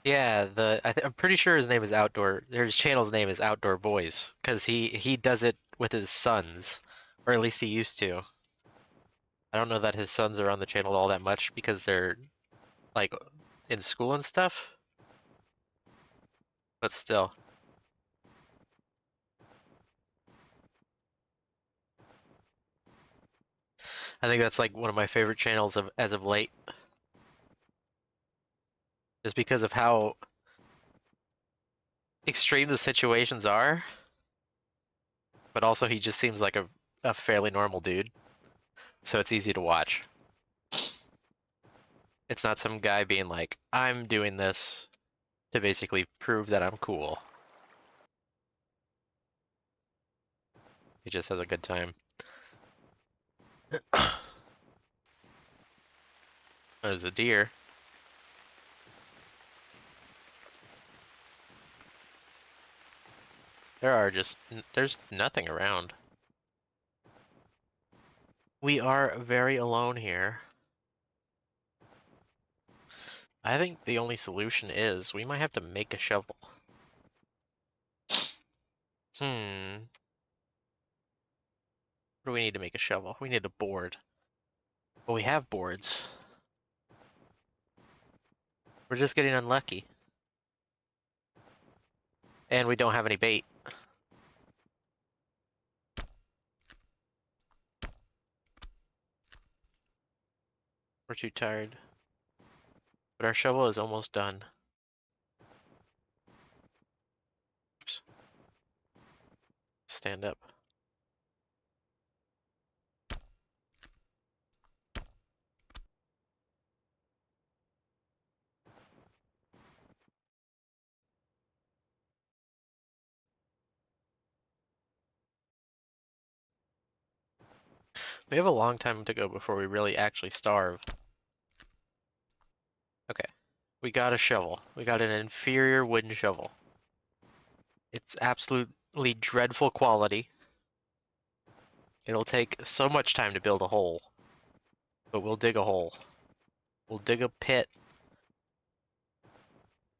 Yeah, I'm pretty sure his name is Outdoor. His channel's name is Outdoor Boys because he does it with his sons, Or at least he used to. I don't know that his sons are on the channel all that much because they're, like, in school and stuff. But still. I think that's, like, one of my favorite channels as of late. Just because of how extreme the situations are. But also he just seems like a fairly normal dude. So it's easy to watch. It's not some guy being like, I'm doing this to basically prove that I'm cool. He just has a good time. There's a deer. There's nothing around. We are very alone here. I think the only solution is we might have to make a shovel. Hmm. What do we need to make a shovel? We need a board. Well, we have boards. We're just getting unlucky. And we don't have any bait. We're too tired. But our shovel is almost done. Oops. Stand up. We have a long time to go before we really actually starve. Okay. We got a shovel. We got an inferior wooden shovel. It's absolutely dreadful quality. It'll take so much time to build a hole. But we'll dig a hole. We'll dig a pit.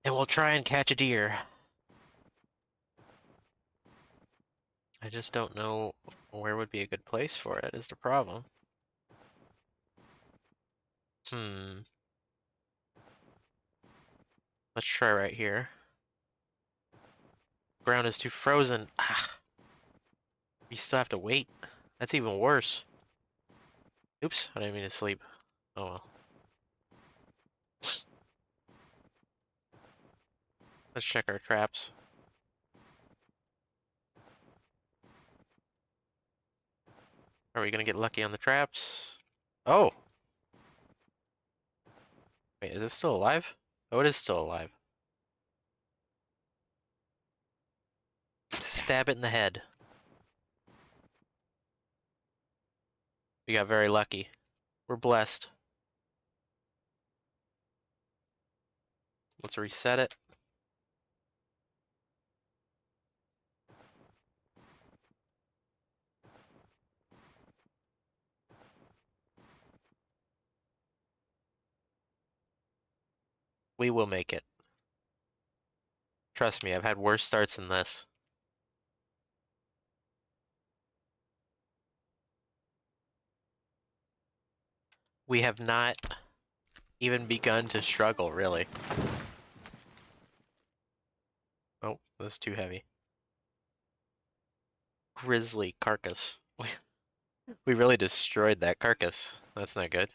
And we'll try and catch a deer. I just don't know where would be a good place for it, is the problem. Hmm. Let's try right here. Ground is too frozen. Ah. We still have to wait. That's even worse. Oops, I didn't mean to sleep. Oh well. Let's check our traps. Are we gonna get lucky on the traps? Oh! Wait, is it still alive? Oh, it is still alive. Stab it in the head. We got very lucky. We're blessed. Let's reset it. We will make it. Trust me, I've had worse starts than this. We have not even begun to struggle, really. Oh, this is too heavy. Grizzly carcass. We really destroyed that carcass. That's not good.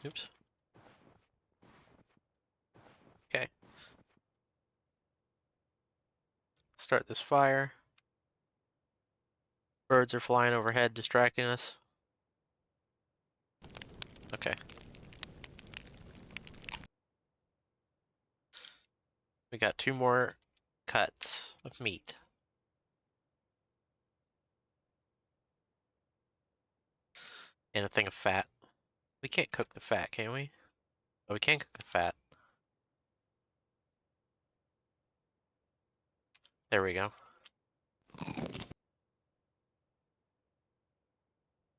Oops. Okay. Start this fire. Birds are flying overhead, distracting us. Okay. We got 2 more cuts of meat. And a thing of fat. We can't cook the fat, can we? Oh, we can cook the fat. There we go.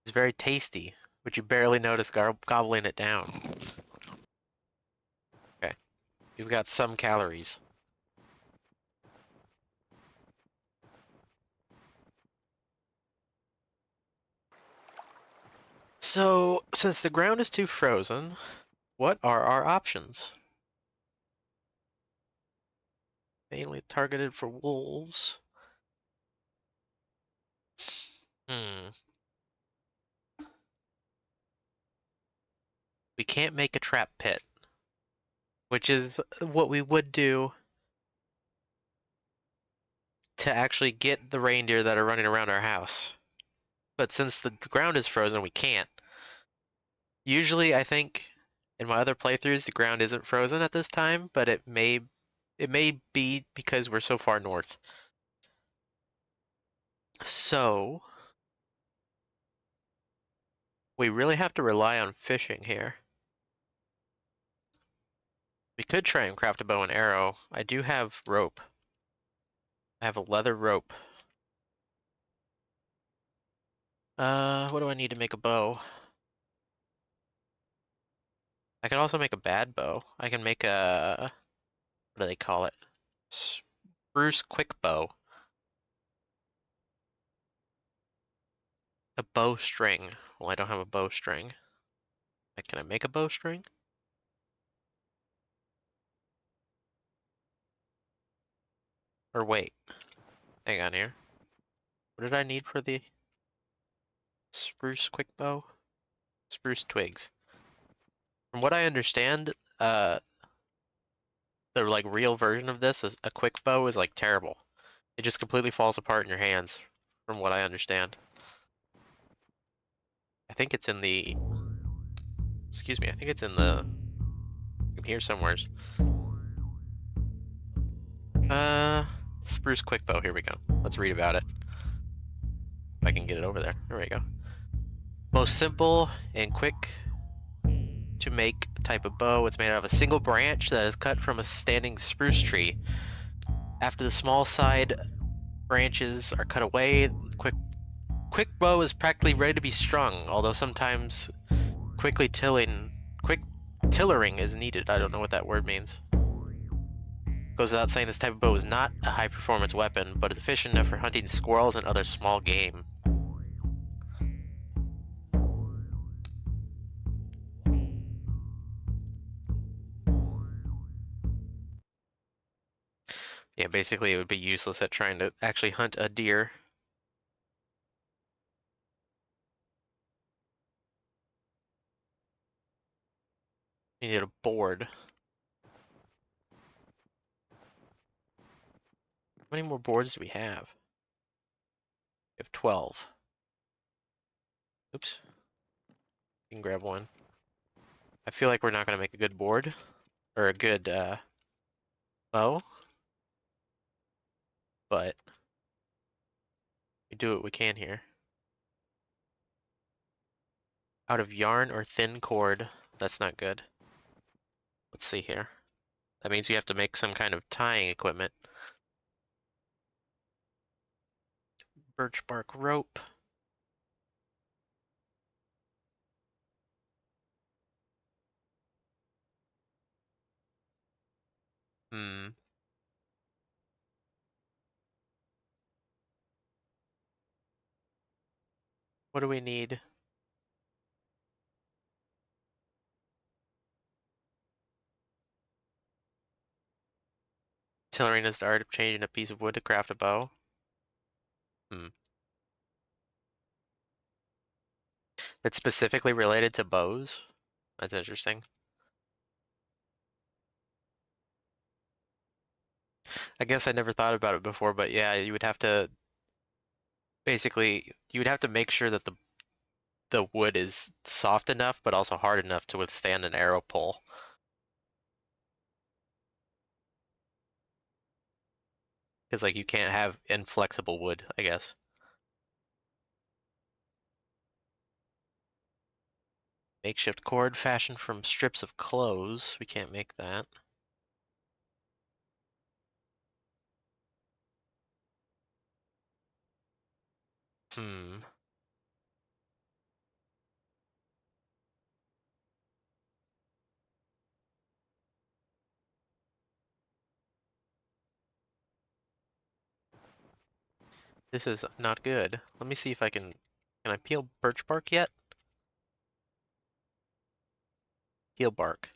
It's very tasty, but you barely notice gobbling it down. Okay. You've got some calories. So, since the ground is too frozen, what are our options? Mainly targeted for wolves. Hmm. We can't make a trap pit, which is what we would do to actually get the reindeer that are running around our house. But since the ground is frozen, we can't. Usually, I think in my other playthroughs, the ground isn't frozen at this time, but it may be because we're so far north. So, we really have to rely on fishing here. We could try and craft a bow and arrow. I do have rope. I have a leather rope. What do I need to make a bow? I can also make a bad bow. I can make a, what do they call it? Spruce quick bow. A bowstring. Well, I don't have a bowstring. Can I make a bowstring? Or wait, hang on here. What did I need for the spruce quick bow? Spruce twigs. From what I understand, the like real version of this is a quick bow is like terrible. It just completely falls apart in your hands, from what I understand. I think it's in the, excuse me, I think it's in the, in here somewheres. Spruce quick bow, here we go. Let's read about it. If I can get it over there. There we go. Most simple and quick to make type of bow. It's made out of a single branch that is cut from a standing spruce tree. After the small side branches are cut away, quick bow is practically ready to be strung, although sometimes quick tillering is needed. I don't know what that word means. Goes without saying this type of bow is not a high performance weapon, but is efficient enough for hunting squirrels and other small game. Yeah, basically it would be useless at trying to actually hunt a deer. You need a board. How many more boards do we have? We have 12. Oops. You can grab one. I feel like we're not going to make a good board. Or a good, bow. But we do what we can here. Out of yarn or thin cord. That's not good. Let's see here. That means you have to make some kind of tying equipment. Birch bark rope. Hmm. What do we need? Tailoring is the art of changing a piece of wood to craft a bow. Hmm. It's specifically related to bows. That's interesting. I guess I never thought about it before, but yeah, you would have to basically you would have to make sure that the wood is soft enough but also hard enough to withstand an arrow pull. Because like you can't have inflexible wood, I guess. Makeshift cord fashioned from strips of clothes. We can't make that. Hmm. This is not good. Let me see if I can... Can I peel birch bark yet? Peel bark.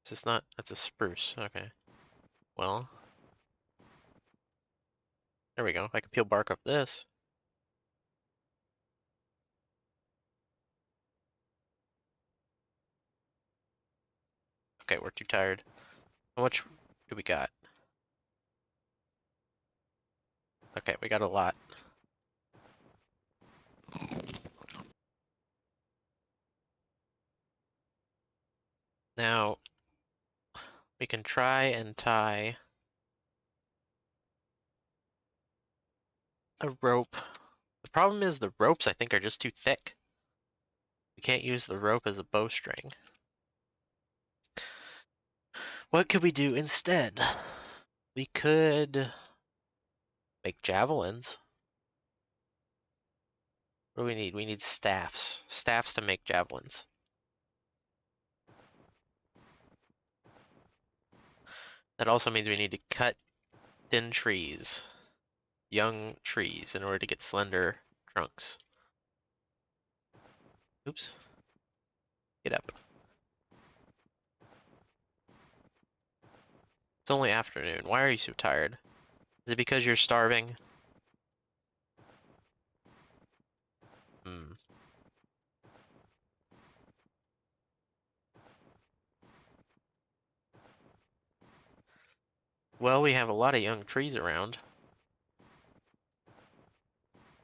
Is this not... That's a spruce. Okay. Well... There we go. I can peel bark up this. Okay, we're too tired. How much do we got? Okay, we got a lot. Now, we can try and tie a rope. The problem is the ropes, I think, are just too thick. We can't use the rope as a bowstring. What could we do instead? We could make javelins. What do we need? We need staffs. Staffs to make javelins. That also means we need to cut thin trees, young trees, in order to get slender trunks. Oops. Get up. It's only afternoon. Why are you so tired? Is it because you're starving? Hmm. Well, we have a lot of young trees around.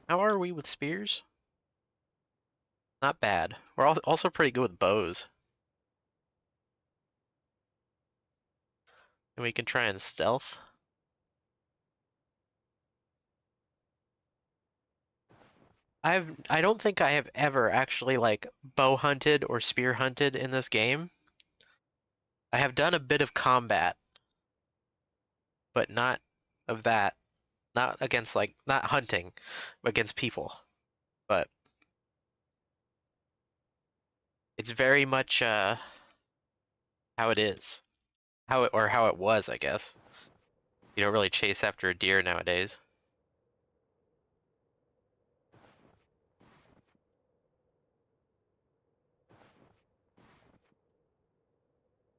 How are we with spears? Not bad. We're also pretty good with bows. And we can try and stealth. I don't think I have ever actually like bow hunted or spear hunted in this game. I have done a bit of combat, but not of that. Not against like not hunting, but against people. But it's very much how it is. How it was, I guess. You don't really chase after a deer nowadays.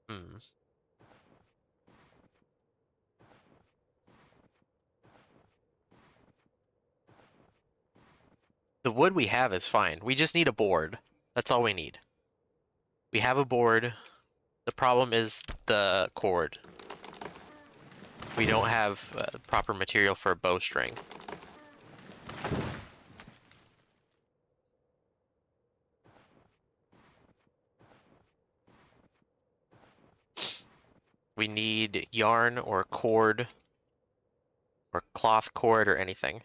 Hmm. The wood we have is fine. We just need a board. That's all we need. We have a board. The problem is the cord. We don't have proper material for a bowstring. We need yarn or cord or cloth cord or anything.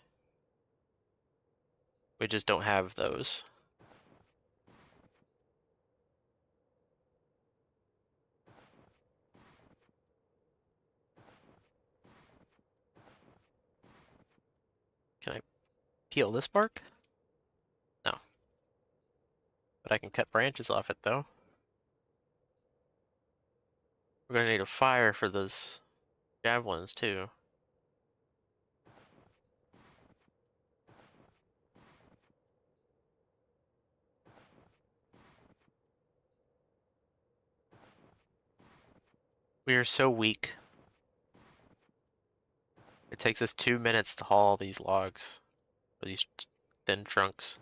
We just don't have those. Can I peel this bark? No. But I can cut branches off it though. We're gonna need a fire for those javelins too. We are so weak. It takes us 2 minutes to haul these logs. Or these thin trunks.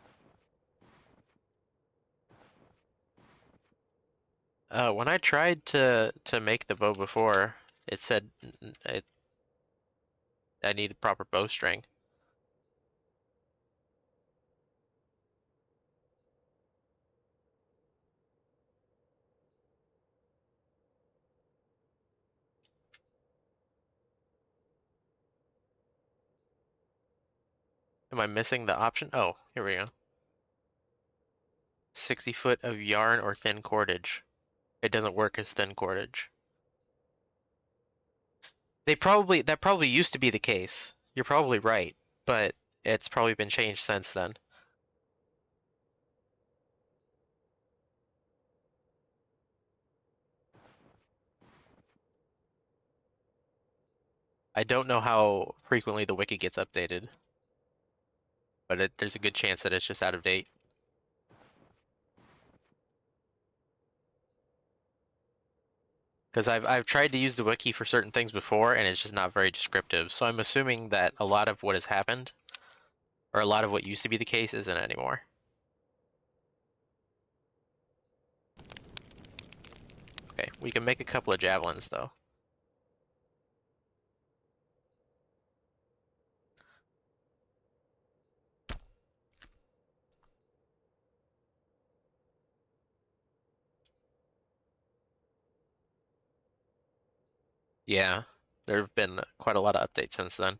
When I tried to make the bow before, it said I needed proper bowstring. Am I missing the option? Oh, here we go. 60 foot of yarn or thin cordage. It doesn't work as thin cordage. That probably used to be the case. You're probably right, but it's probably been changed since then. I don't know how frequently the wiki gets updated, but there's a good chance that it's just out of date. Because I've tried to use the wiki for certain things before, and it's just not very descriptive. So I'm assuming that a lot of what has happened, or a lot of what used to be the case, isn't anymore. Okay, we can make a couple of javelins, though. Yeah, there have been quite a lot of updates since then.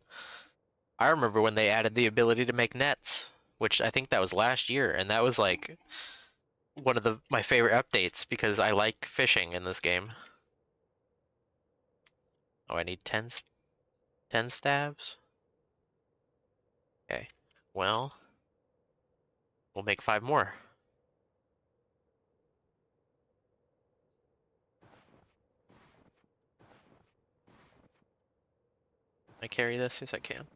I remember when they added the ability to make nets, which I think that was last year, and that was like one of my favorite updates because I like fishing in this game. Oh, I need 10 stabs? Okay, well, we'll make 5 more. Can I carry this? Yes, I can.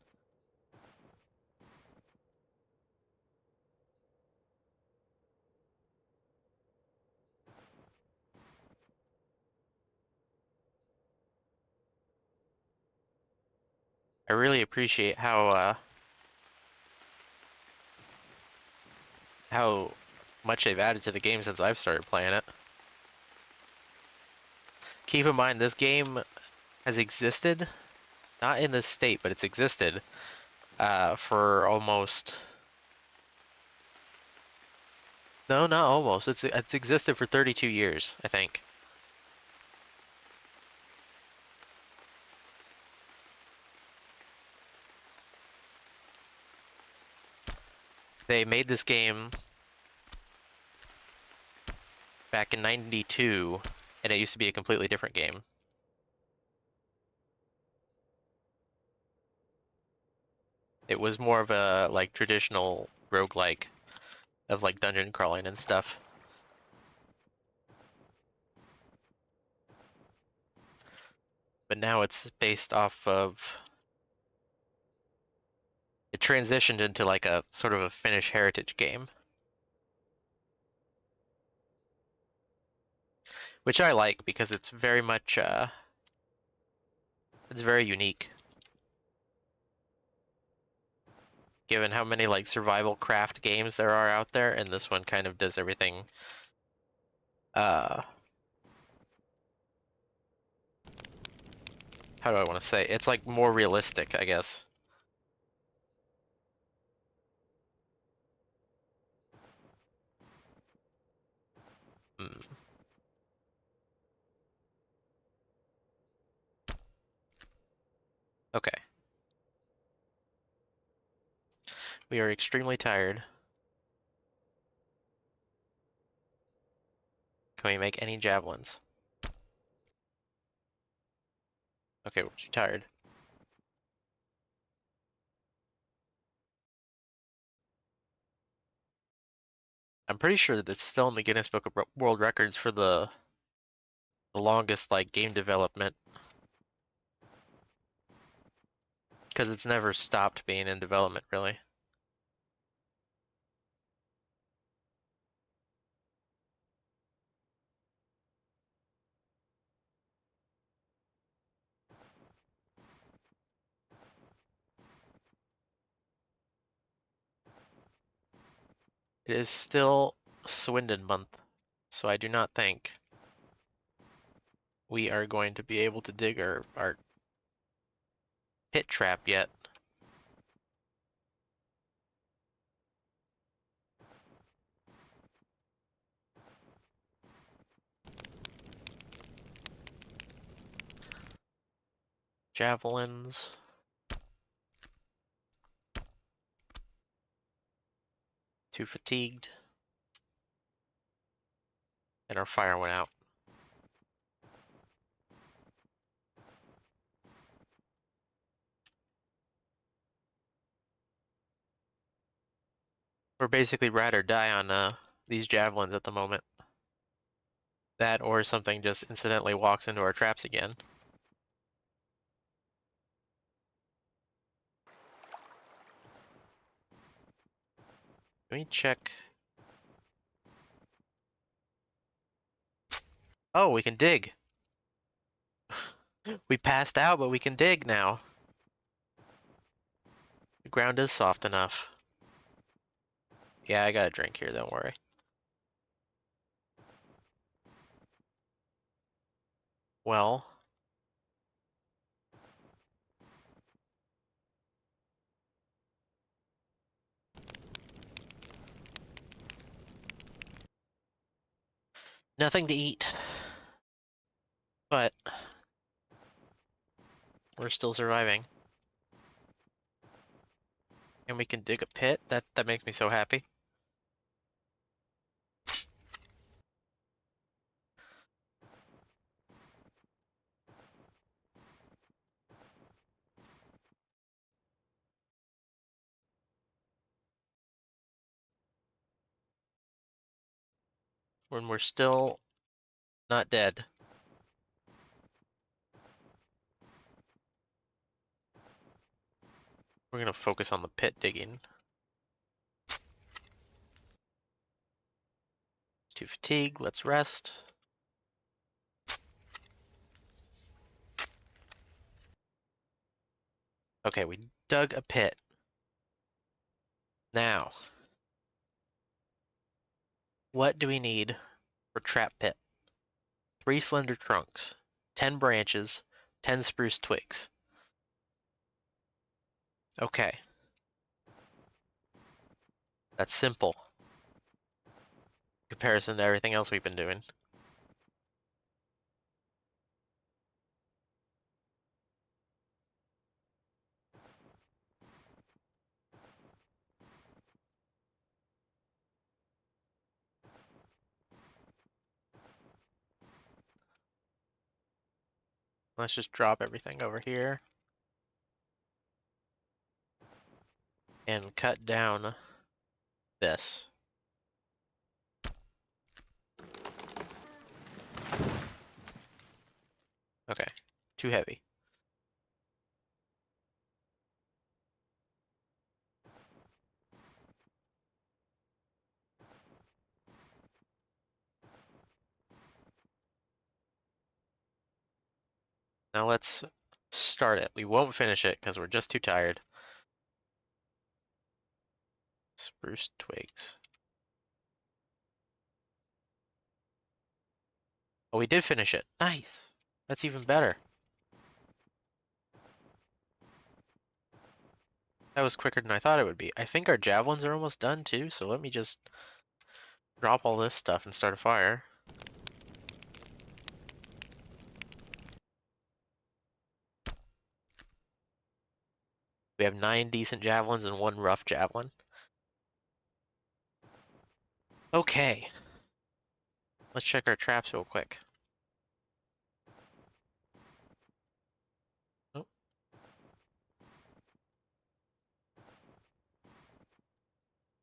I really appreciate how much they've added to the game since I've started playing it. Keep in mind, this game has existed, not in this state, but it's existed for almost... No, not almost. It's existed for 32 years, I think. They made this game back in '92, and it used to be a completely different game. It was more of a like traditional roguelike of like dungeon crawling and stuff. But now it's based off of... It transitioned into like a sort of a Finnish heritage game, which I like because it's very much it's very unique. Given how many like survival craft games there are out there, and this one kind of does everything uh how do I want to say? It's like more realistic, I guess. Mm, okay. We are extremely tired. Can we make any javelins? Okay, we're too tired. I'm pretty sure that it's still in the Guinness Book of World Records for the longest like game development, because it's never stopped being in development, really. It is still Swindon month, so I do not think we are going to be able to dig our pit trap yet. Javelins. Too fatigued. And our fire went out. We're basically ride or die on these javelins at the moment. That or something just incidentally walks into our traps again. Let me check. Oh, we can dig. We passed out, but we can dig now. The ground is soft enough. Yeah, I got a drink here, don't worry. Well, nothing to eat. But we're still surviving. And we can dig a pit. That makes me so happy. When we're still not dead. We're gonna focus on the pit digging. Too fatigued, let's rest. Okay, we dug a pit. Now, what do we need for trap pit? 3 slender trunks, 10 branches, 10 spruce twigs. Okay. That's simple. In comparison to everything else we've been doing. Let's just drop everything over here. And cut down this. Okay, too heavy. Now let's start it. We won't finish it because we're just too tired. Spruce twigs. Oh, we did finish it. Nice. That's even better. That was quicker than I thought it would be. I think our javelins are almost done too, so let me just drop all this stuff and start a fire. We have 9 decent javelins and 1 rough javelin. Okay. Let's check our traps real quick. Oh.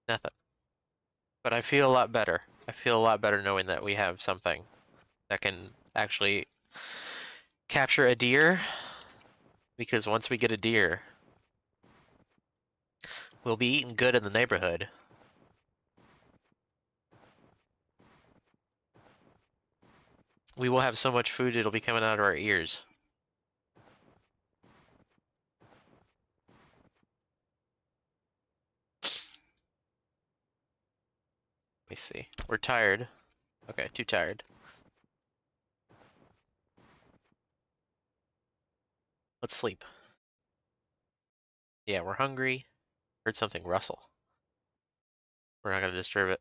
Nothing. But I feel a lot better. I feel a lot better knowing that we have something that can actually capture a deer. Because once we get a deer, we'll be eating good in the neighborhood. We will have so much food it'll be coming out of our ears. Let me see. We're tired. Okay, too tired. Let's sleep. Yeah, we're hungry. Heard something rustle. We're not gonna disturb it.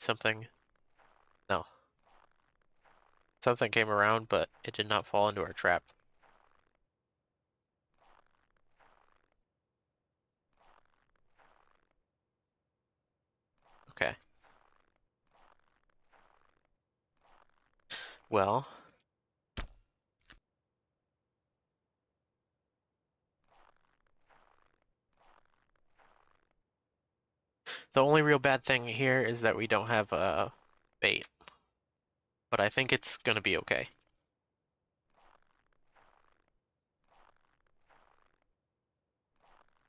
Something. No. Something came around, but it did not fall into our trap. Okay. Well. The only real bad thing here is that we don't have bait. But I think it's gonna be okay.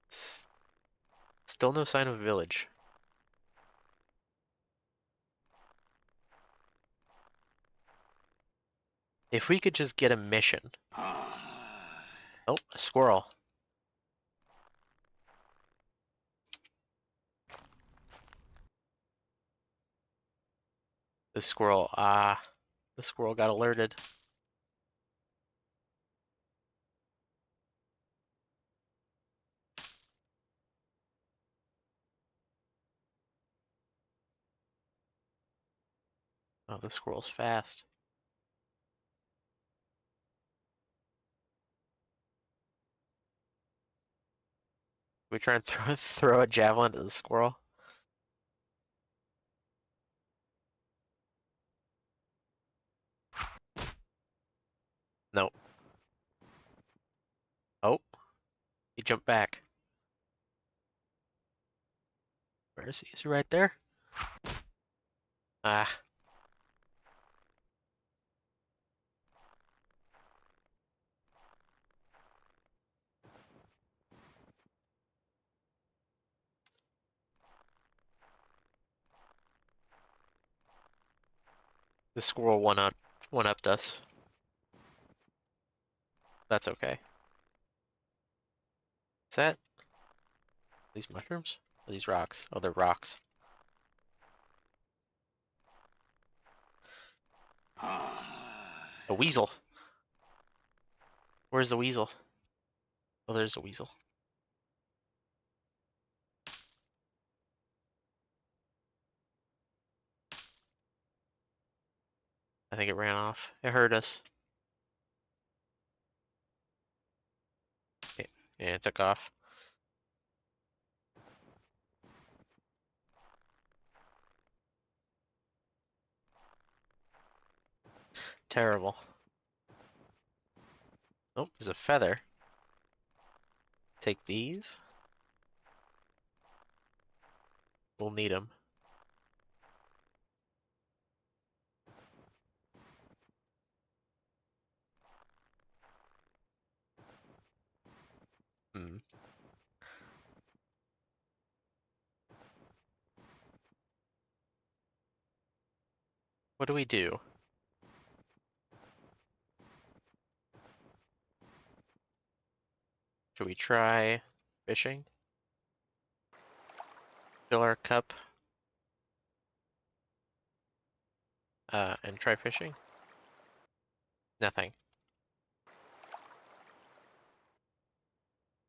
Still no sign of a village. If we could just get a mission. Oh, a squirrel. The squirrel, the squirrel got alerted. Oh, the squirrel's fast. We try and throw a javelin to the squirrel. Nope. Oh, he jumped back. Where is he? Is he right there? Ah, the squirrel one-upped us. That's okay. Is that these mushrooms? Or these rocks? Oh, they're rocks. A weasel. Where's the weasel? Oh, there's a weasel. I think it ran off. It heard us. Yeah, it took off. Terrible. Oh, there's a feather. Take these. We'll need them. Hmm. What do we do? Should we try fishing? Fill our cup. And try fishing? Nothing.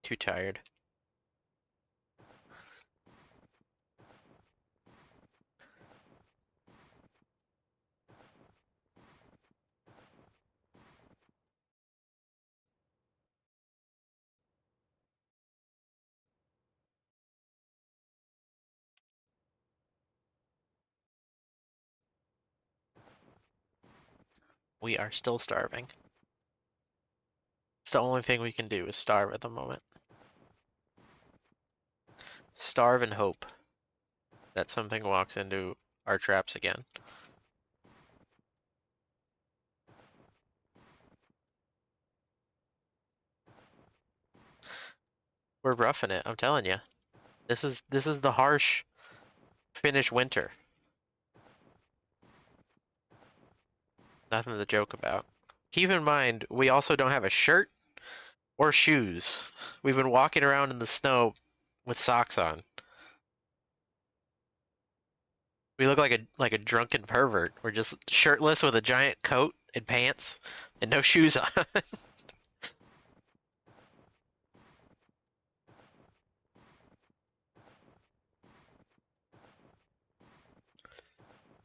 Too tired. We are still starving. It's the only thing we can do is starve at the moment. Starve and hope that something walks into our traps again. We're roughing it, I'm telling you. This is the harsh Finnish winter. Nothing to joke about. Keep in mind, we also don't have a shirt or shoes. We've been walking around in the snow with socks on. We look like a drunken pervert. We're just shirtless with a giant coat and pants and no shoes on.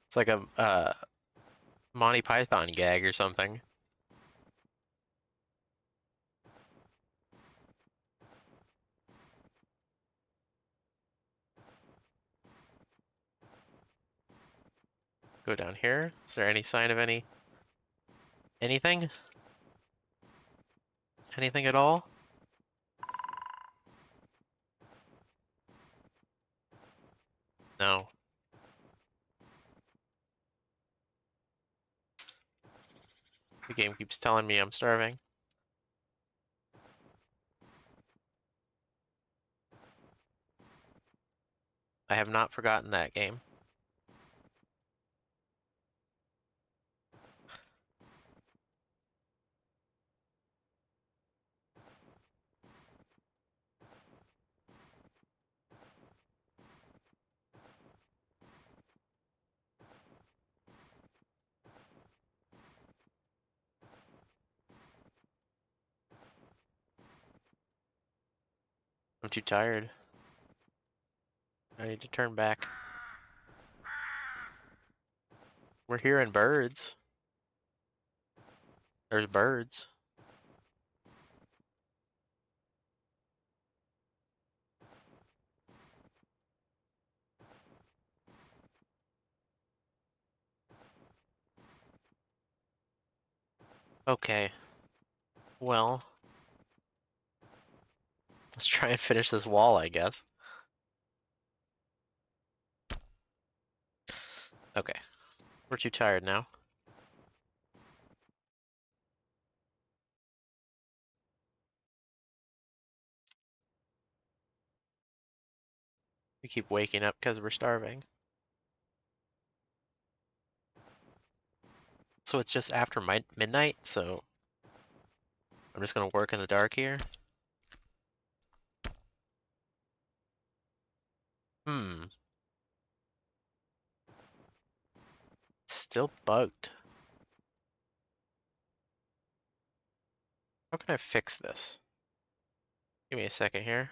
It's like a Monty Python gag or something. Go down here. Is there any sign of anything? Anything at all? No. The game keeps telling me I'm starving. I have not forgotten that game. I'm too tired. I need to turn back. We're hearing birds. There's birds. Okay. Well, let's try and finish this wall, I guess. Okay. We're too tired now. We keep waking up because we're starving. So it's just after midnight, so I'm just gonna work in the dark here. Hmm. Still bugged. How can I fix this? Give me a second here.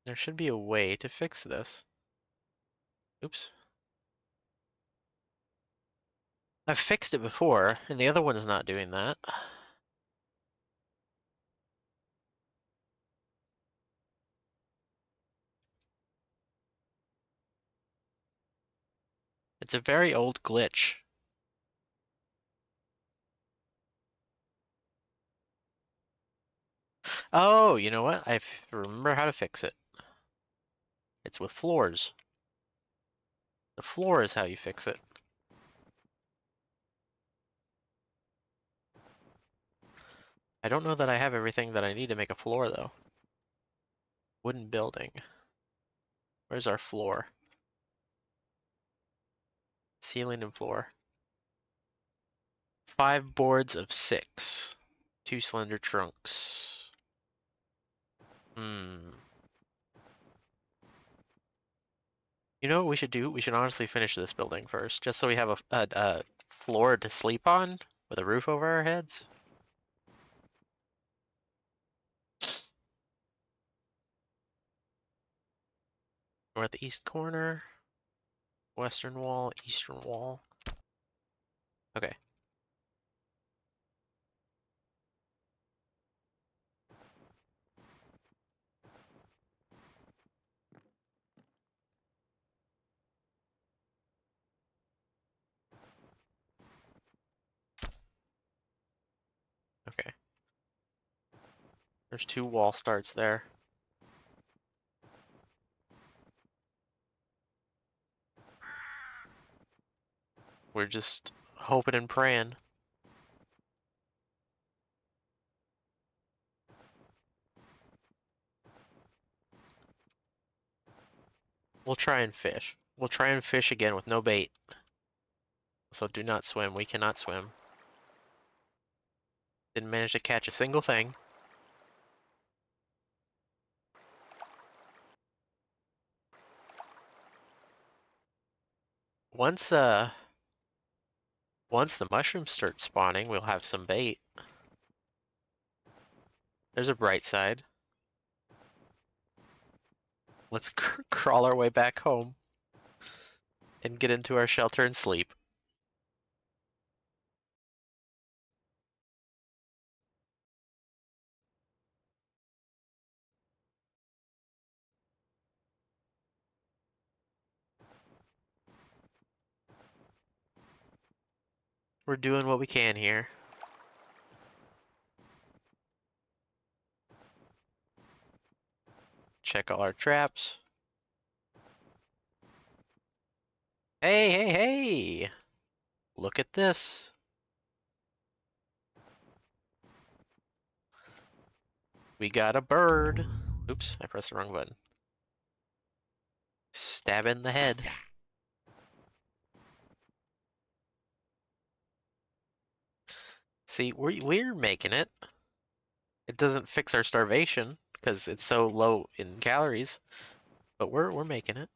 There should be a way to fix this. Oops. I've fixed it before, and the other one is not doing that. It's a very old glitch. Oh, you know what? Remember how to fix it. It's with floors. The floor is how you fix it. I don't know that I have everything that I need to make a floor, though. Wooden building. Where's our floor? Ceiling and floor. 5 boards of 6. 2 slender trunks. Hmm. You know what we should do? We should honestly finish this building first, just so we have a floor to sleep on with a roof over our heads. Northeast corner. Western wall, eastern wall. Okay. Okay. There's 2 wall starts there. We're just hoping and praying. We'll try and fish. We'll try and fish again with no bait. So do not swim. We cannot swim. Didn't manage to catch a single thing. Once once the mushrooms start spawning, we'll have some bait. There's a bright side. Let's crawl our way back home and get into our shelter and sleep. We're doing what we can here. Check all our traps. Hey, hey, hey! Look at this. We got a bird. Oops, I pressed the wrong button. Stab in the head. See, we're making it. It doesn't fix our starvation because it's so low in calories, but we're making it.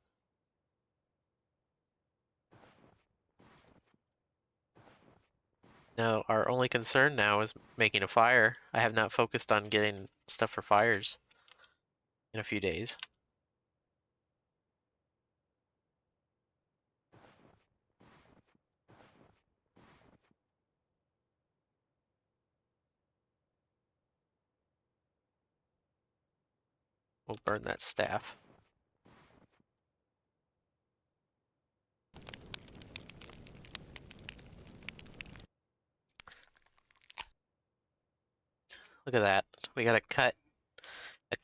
Now, our only concern now is making a fire. I have not focused on getting stuff for fires in a few days. We'll burn that staff. Look at that. We got a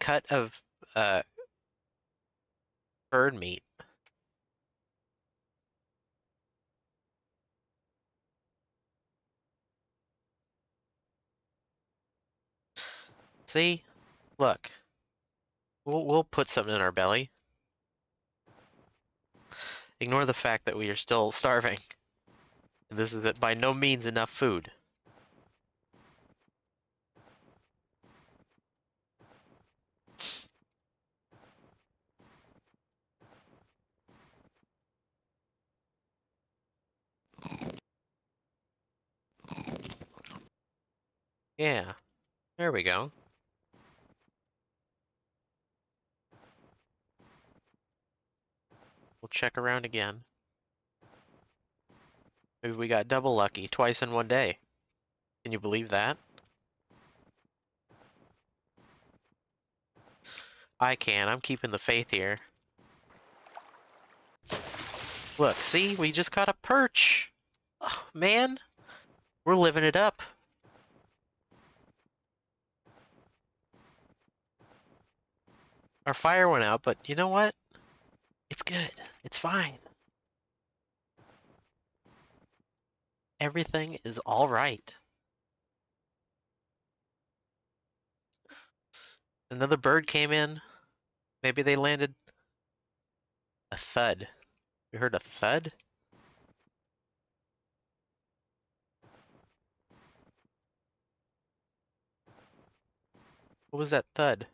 cut of uh, bird meat. See? Look. We'll put something in our belly. Ignore the fact that we are still starving. This is by no means enough food. Yeah, there we go. We'll check around again. Maybe we got double lucky twice in one day. Can you believe that? I can. I'm keeping the faith here. Look, see? We just caught a perch! Oh, man! We're living it up. Our fire went out, but you know what? It's good. It's fine. Everything is alright. Another bird came in. Maybe they landed a thud. We heard a thud? What was that thud?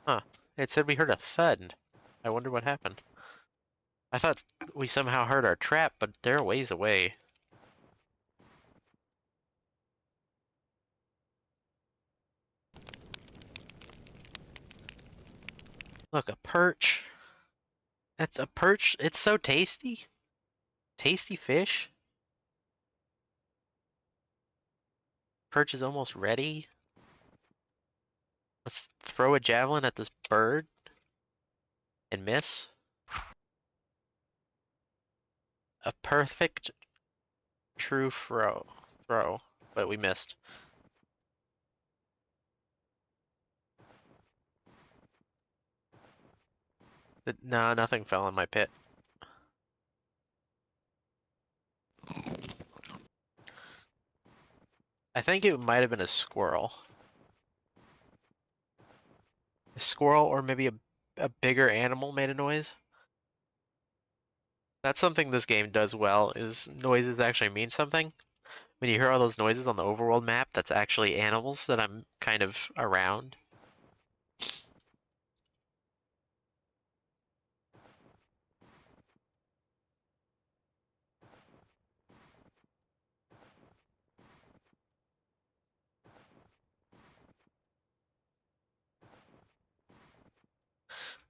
Huh. It said we heard a thud. I wonder what happened. I thought we somehow heard our trap, but they're a ways away. Look, a perch. That's a perch. It's so tasty. Tasty fish. Perch is almost ready. Let's throw a javelin at this bird and miss. A perfect true throw, but we missed. No, nothing fell in my pit. I think it might have been a squirrel. A squirrel or maybe a bigger animal made a noise. That's something this game does well, is noises actually mean something. When you hear all those noises on the overworld map, that's actually animals that I'm kind of around.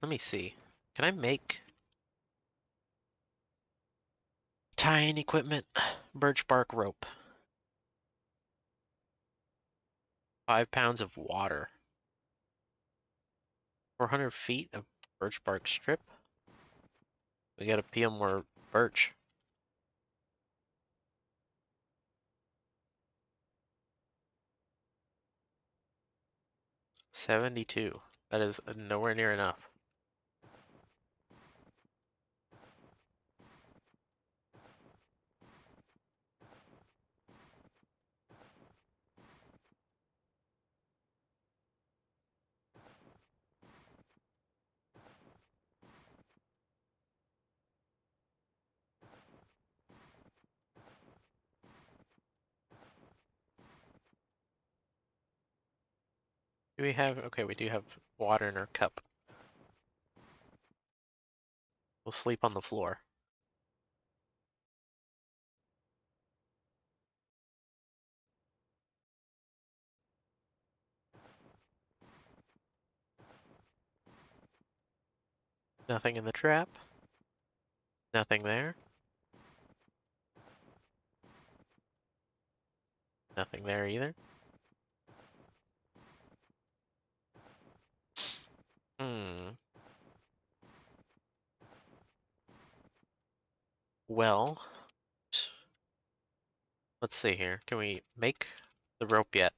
Let me see. Can I make tying equipment? Birch bark rope. 5 pounds of water. 400 feet of birch bark strip. We gotta peel more birch. 72. That is nowhere near enough. Do we have... Okay, we do have water in our cup. We'll sleep on the floor. Nothing in the trap. Nothing there. Nothing there either. Hmm. Well, let's see here. Can we make the rope yet?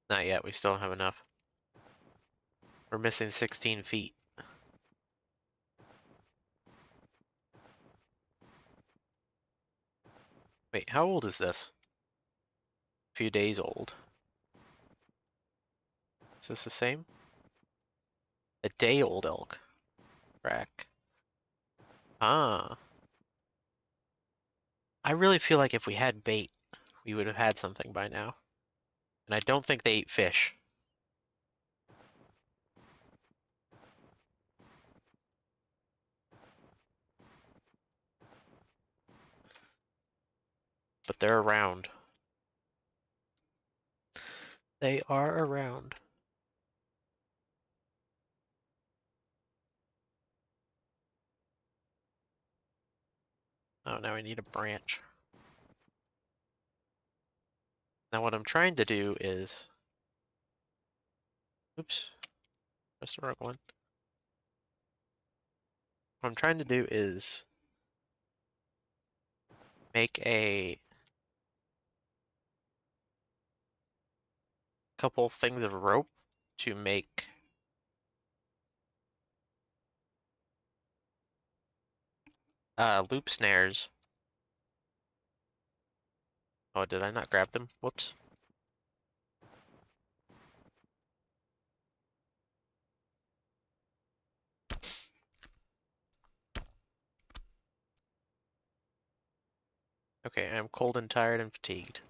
Not yet. We still don't have enough. We're missing 16 feet. Wait, how old is this? A few days old. Is this the same? A day-old elk. Crack. Ah. I really feel like if we had bait, we would have had something by now. And I don't think they eat fish. But they're around. They are around. Oh, now we need a branch. Now what I'm trying to do is... Oops. Press the wrong one. What I'm trying to do is... make a... couple things of rope to make... loop snares. Oh, did I not grab them? Whoops. Okay, I'm cold and tired and fatigued.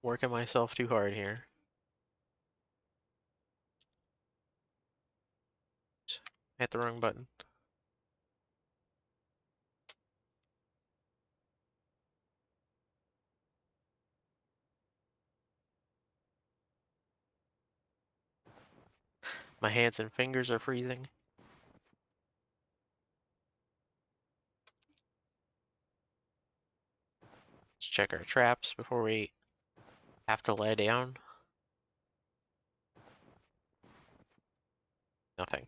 Working myself too hard here. Oops, I hit the wrong button. My hands and fingers are freezing. Let's check our traps before we have to lie down. Nothing.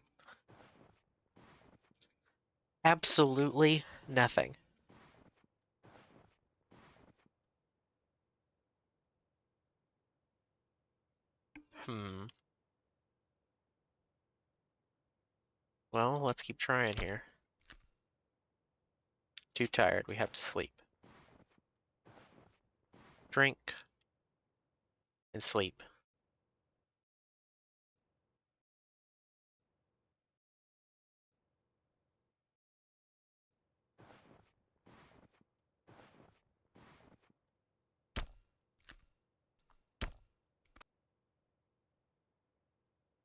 Absolutely nothing. Hmm. Well, let's keep trying here. Too tired, we have to sleep. Drink. And sleep.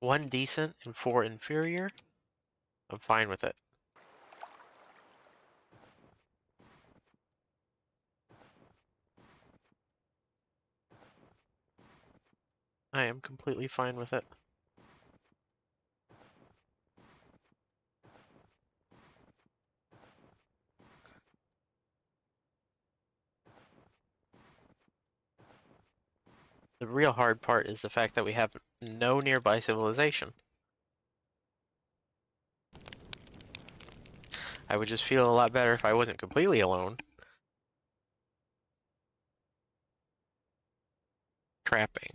One decent and 4 inferior. I'm fine with it. I am completely fine with it. The real hard part is the fact that we have no nearby civilization. I would just feel a lot better if I wasn't completely alone. Trapping.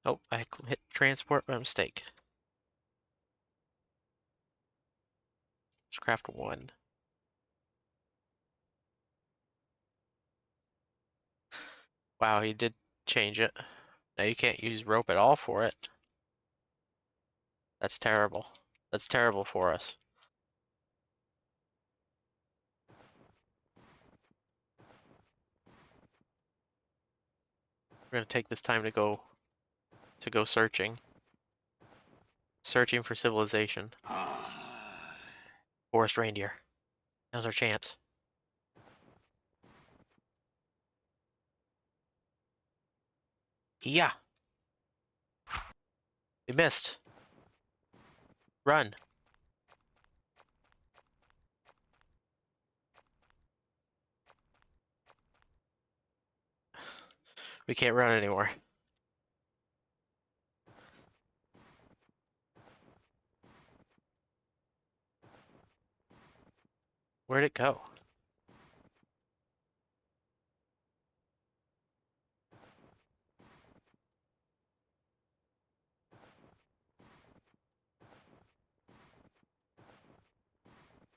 Oh, I hit transport by mistake. Let's craft 1. Wow, he did change it. Now you can't use rope at all for it. That's terrible. That's terrible for us. We're gonna take this time to go searching. Searching for civilization. Forest reindeer. Now's our chance. Yeah. We missed. Run. We can't run anymore. Where'd it go?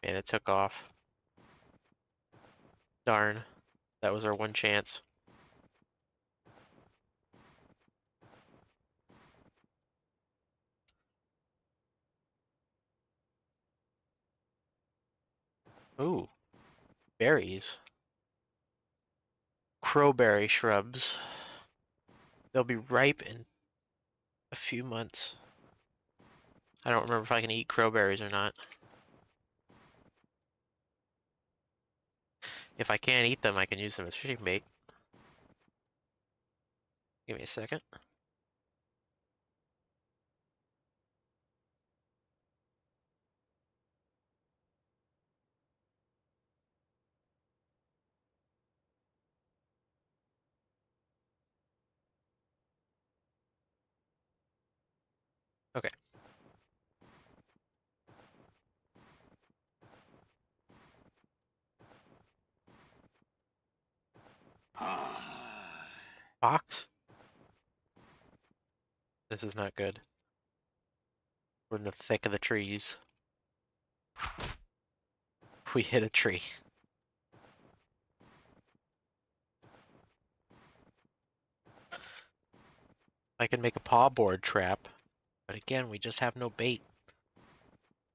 Man, it took off. Darn. That was our one chance. Ooh. Berries. Crowberry shrubs. They'll be ripe in a few months. I don't remember if I can eat crowberries or not. If I can't eat them, I can use them as fishing bait. Give me a second. Okay. Fox? This is not good. We're in the thick of the trees. We hit a tree. I can make a paw board trap, but again, we just have no bait.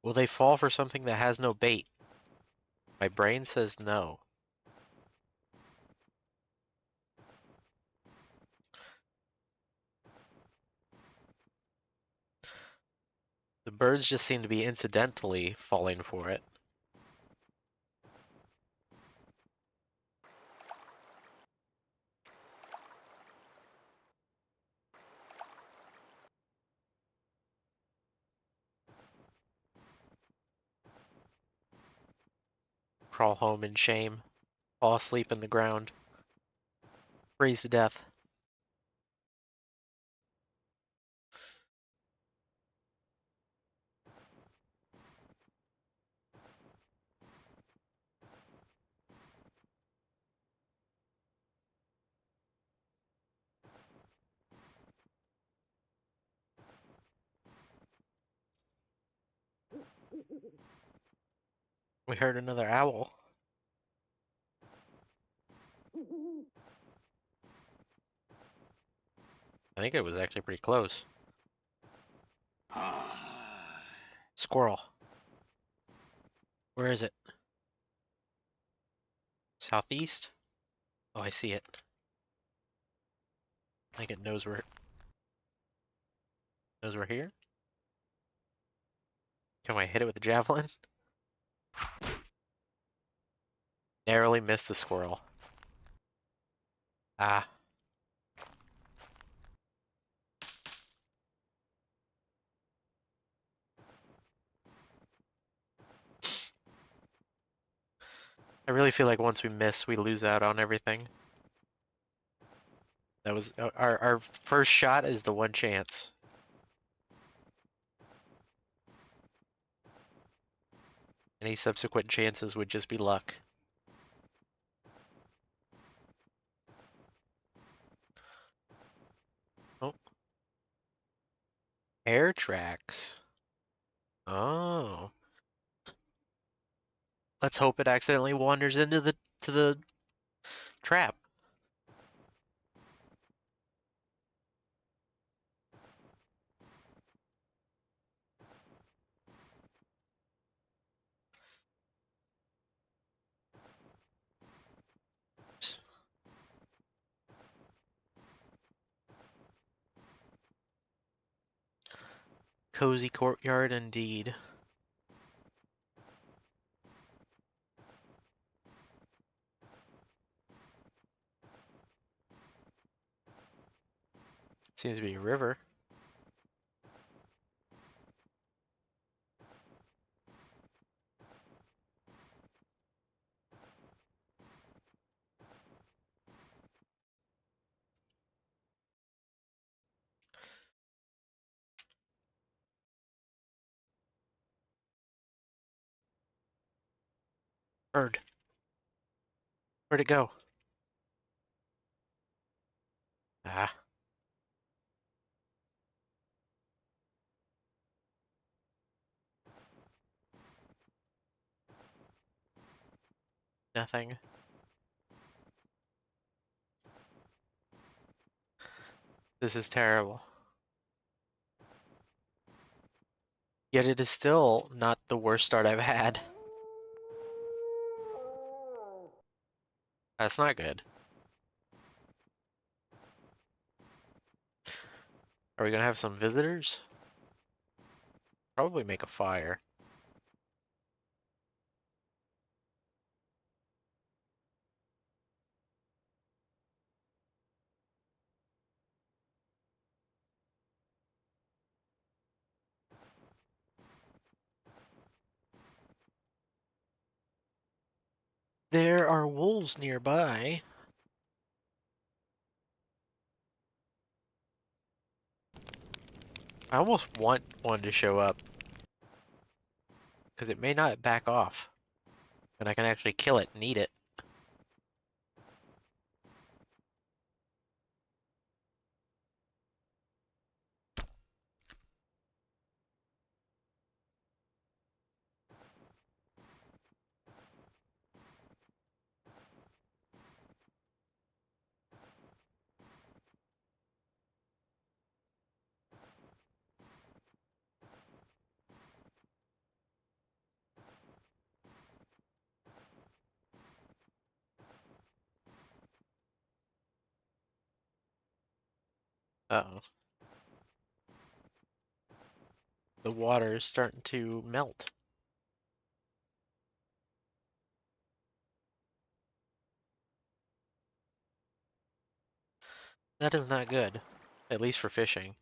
Will they fall for something that has no bait? My brain says no. The birds just seem to be incidentally falling for it. Crawl home in shame. Fall asleep in the ground. Freeze to death. We heard another owl. I think it was actually pretty close. Squirrel. Where is it? Southeast? Oh, I see it. I think it knows we're here. Can I hit it with a javelin? Narrowly missed the squirrel. Ah. I really feel like once we miss, we lose out on everything. That was our first shot is the one chance. Any subsequent chances would just be luck. Oh. Air tracks. Oh. Let's hope it accidentally wanders into the trap. Cozy courtyard indeed. Seems to be a river. Bird. Where'd it go? Ah, nothing. This is terrible. Yet it is still not the worst start I've had. That's not good. Are we gonna have some visitors? Probably make a fire. There are wolves nearby. I almost want one to show up, because it may not back off. And I can actually kill it and eat it. Uh-oh. The water is starting to melt. That is not good. At least for fishing.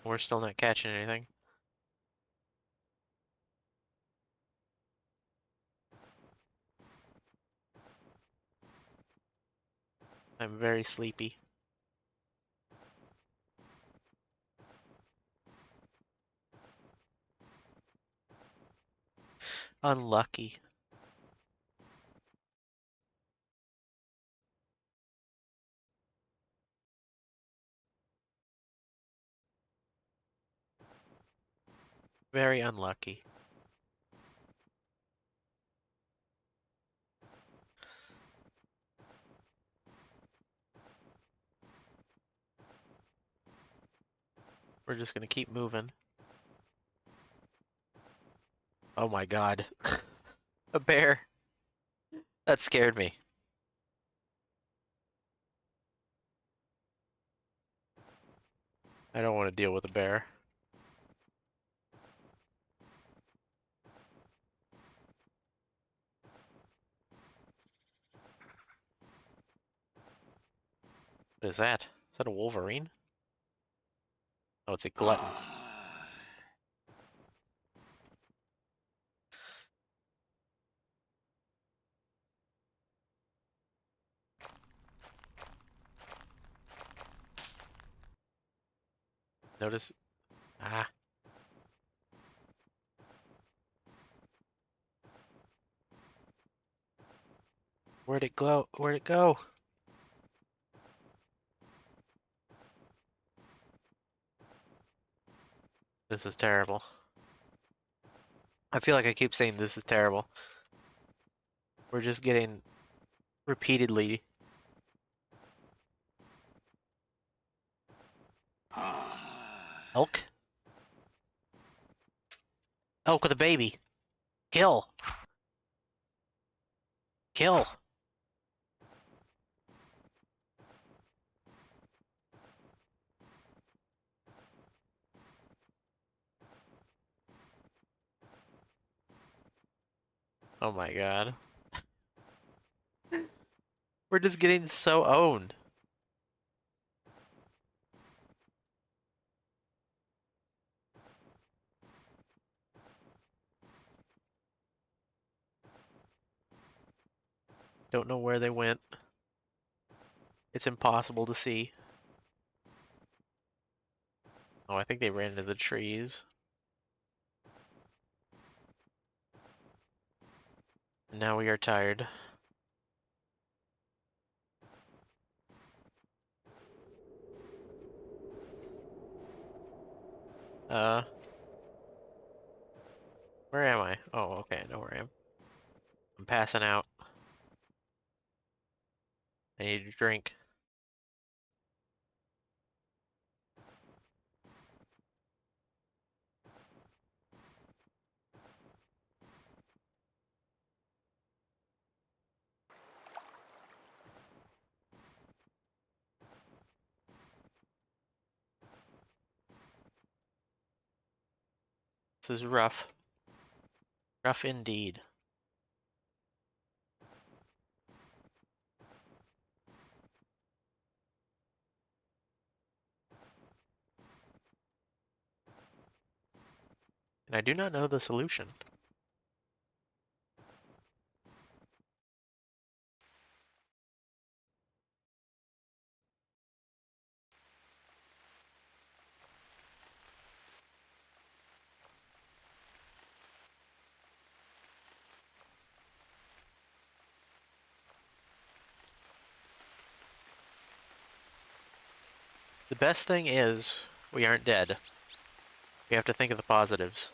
We're still not catching anything. I'm very sleepy. Unlucky. Very unlucky. We're just gonna keep moving. Oh my god. A bear. That scared me. I don't want to deal with a bear. What is that? Is that a wolverine? Oh, it's a glutton. Notice. Ah. Where'd it go? Where'd it go? This is terrible. I feel like I keep saying this is terrible. We're just getting repeatedly Elk? Elk with a baby. Kill! Kill! Oh my god. We're just getting so owned. Don't know where they went. It's impossible to see. Oh, I think they ran into the trees. And now we are tired. Uh, where am I? Oh, okay, I know where I am. I'm passing out. I need a drink. This is rough. Rough indeed. And I do not know the solution. The best thing is, we aren't dead. We have to think of the positives.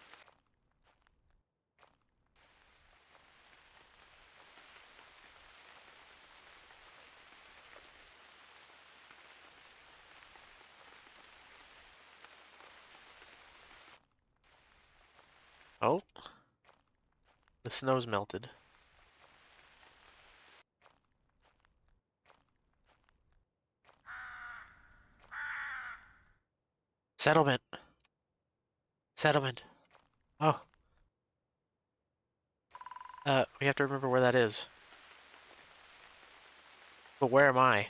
Oh, the snow's melted. Settlement! Settlement! Oh, we have to remember where that is. But where am I?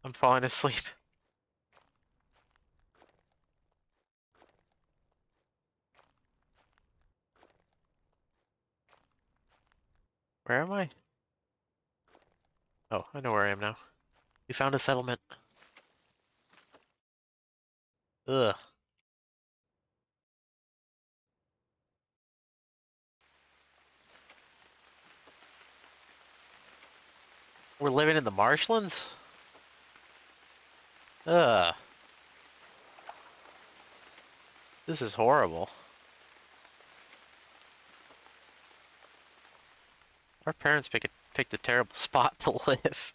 I'm falling asleep. Where am I? Oh, I know where I am now. We found a settlement. Ugh. We're living in the marshlands? Ugh. This is horrible. Our parents picked a terrible spot to live.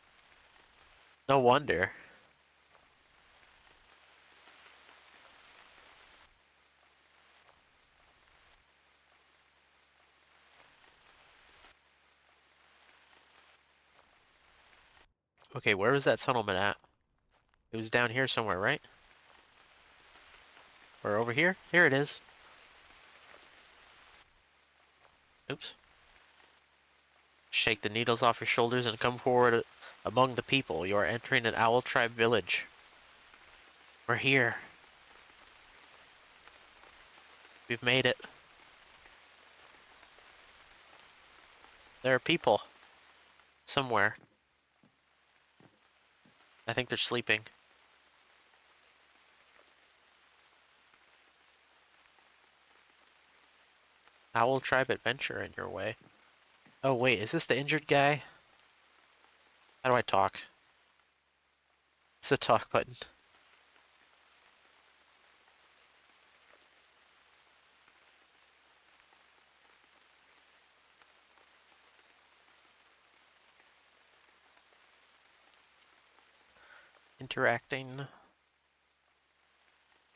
No wonder. Okay, where was that settlement at? It was down here somewhere, right? Or over here? Here it is. Oops. Shake the needles off your shoulders and come forward among the people. You are entering an owl tribe village. We're here. We've made it. There are people. Somewhere. I think they're sleeping. Owl tribe adventure in your way. Oh wait, is this the injured guy? How do I talk? It's a talk button. interacting.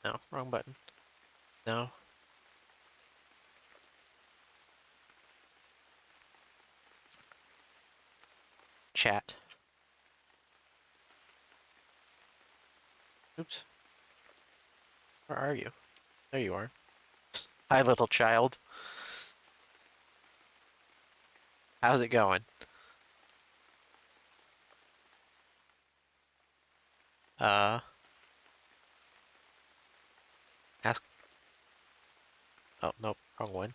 No, wrong button. No. Chat. Oops. Where are you? There you are. Hi, little child. How's it going? Uh, ask. Oh, nope, wrong one.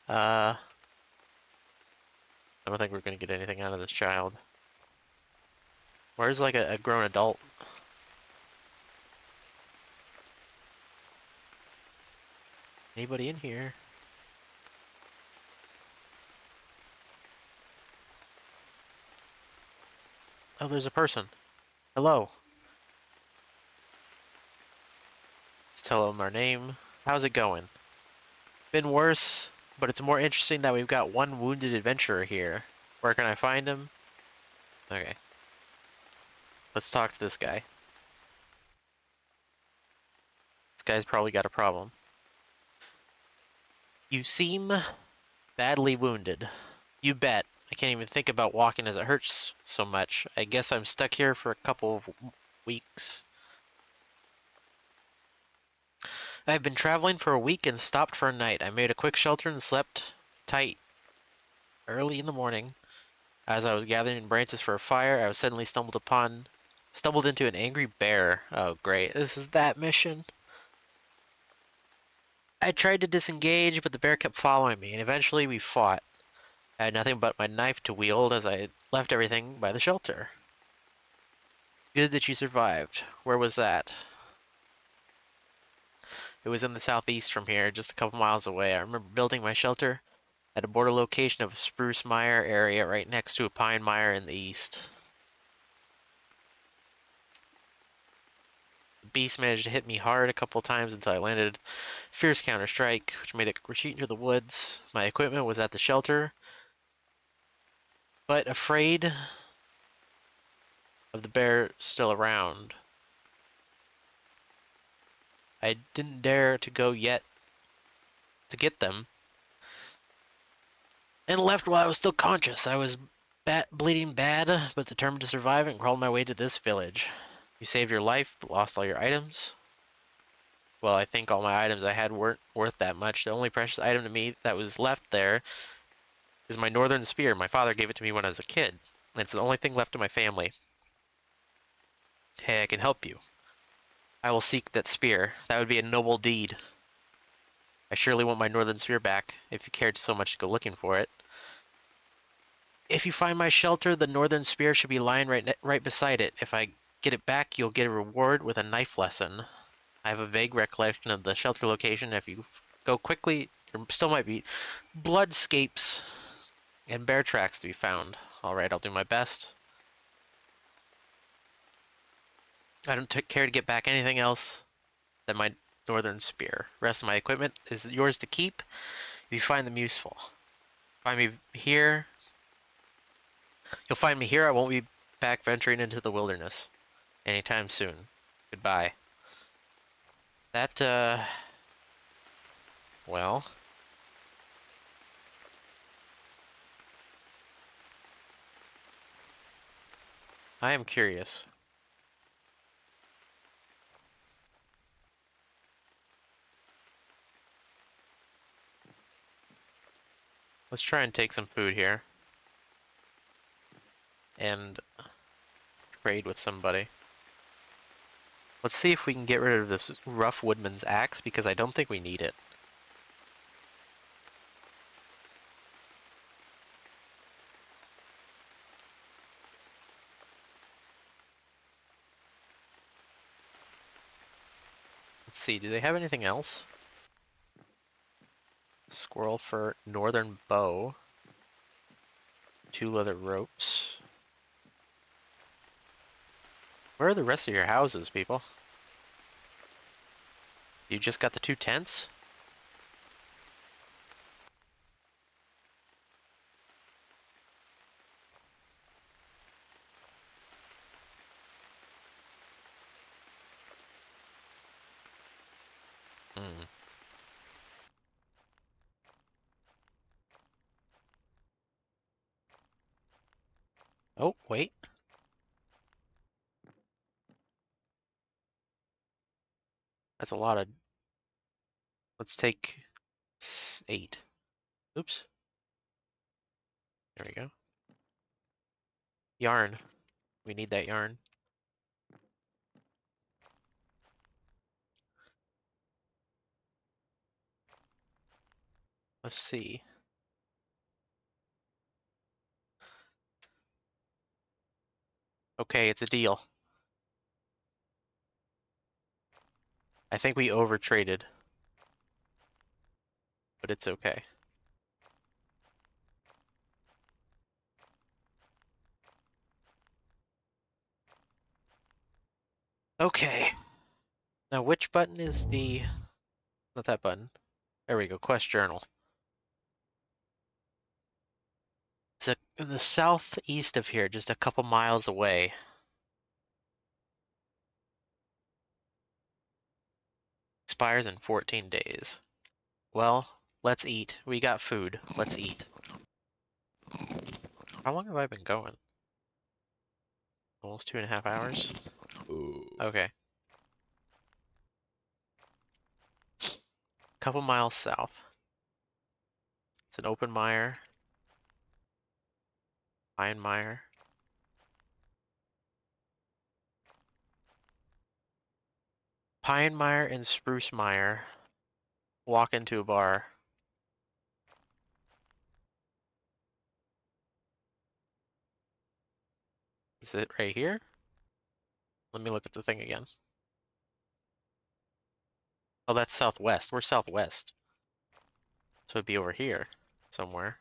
I don't think we're gonna get anything out of this child. Where's like a grown adult? Anybody in here? Oh, there's a person. Hello. Let's tell them our name. How's it going? Been worse, but it's more interesting that we've got one wounded adventurer here. Where can I find him? Okay. Let's talk to this guy. This guy's probably got a problem. You seem badly wounded. You bet. I can't even think about walking as it hurts so much. I guess I'm stuck here for a couple of weeks. I've been traveling for a week and stopped for a night. I made a quick shelter and slept tight. Early in the morning, as I was gathering branches for a fire, I was suddenly stumbled into an angry bear. Oh, great. This is that mission. I tried to disengage, but the bear kept following me, and eventually we fought. I had nothing but my knife to wield as I left everything by the shelter. Good that you survived. Where was that? It was in the southeast from here, just a couple miles away. I remember building my shelter at a border location of a spruce mire area right next to a pine mire in the east. The beast managed to hit me hard a couple times until I landed a fierce counter-strike, which made it retreat into the woods. My equipment was at the shelter, but afraid of the bear still around. I didn't dare to go yet to get them, and left while I was still conscious. I was bleeding bad, but determined to survive and crawled my way to this village. You saved your life, but lost all your items. Well, I think all my items I had weren't worth that much. The only precious item to me that was left there is my northern spear. My father gave it to me when I was a kid. It's the only thing left of my family. Hey, I can help you. I will seek that spear. That would be a noble deed. I surely want my northern spear back, if you cared so much to go looking for it. If you find my shelter, the northern spear should be lying right beside it. If I get it back, you'll get a reward with a knife lesson. I have a vague recollection of the shelter location. If you go quickly, there still might be bloodscapes and bear tracks to be found. Alright, I'll do my best. I don't care to get back anything else than my northern spear. Rest of my equipment is yours to keep if you find them useful. Find me here. You'll find me here. I won't be back venturing into the wilderness anytime soon. Goodbye. That, well, I am curious. Let's try and take some food here. And trade with somebody. Let's see if we can get rid of this rough woodman's axe, because I don't think we need it. Let's see, do they have anything else? Squirrel fur, northern bow. 2 leather ropes. Where are the rest of your houses, people? You just got the 2 tents? Hmm. Oh, wait. That's a lot of... Let's take 8. Oops. There we go. Yarn. We need that yarn. Let's see. Okay, it's a deal. I think we overtraded, but it's okay. Okay. Now, which button is the... Not that button. There we go, quest journal. It's in the southeast of here, just a couple miles away. Expires in 14 days. Well, let's eat. We got food. Let's eat. How long have I been going? Almost 2.5 hours? Okay. Couple miles south. It's an open mire. Pine mire. Pine mire and spruce mire. Walk into a bar. Is it right here? Let me look at the thing again. Oh, that's southwest. We're southwest. So it'd be over here somewhere.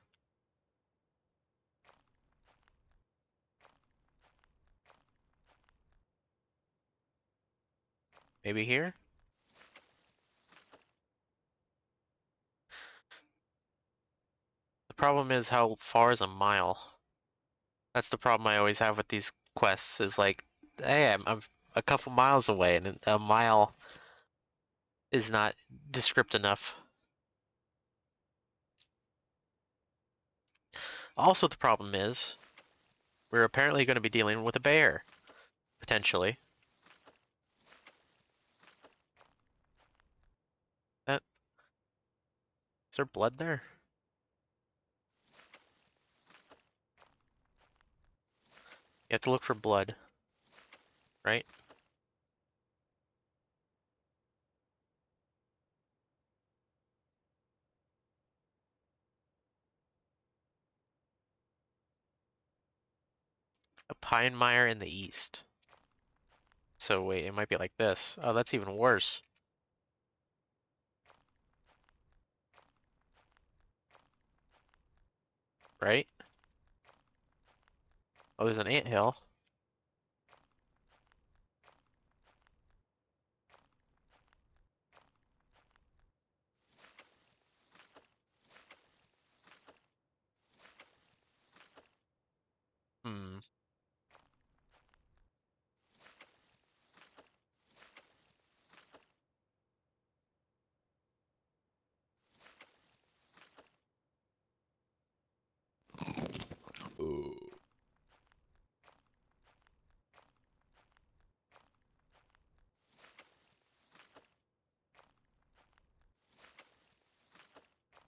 Maybe here? The problem is how far is a mile? That's the problem I always have with these quests is like, hey, I'm a couple miles away and a mile is not descript enough. Also, the problem is we're apparently going to be dealing with a bear, potentially. That, is there blood there? You have to look for blood, right? A pine mire in the east. So wait, it might be like this. Oh, that's even worse. Right? Oh, there's an anthill. Hmm.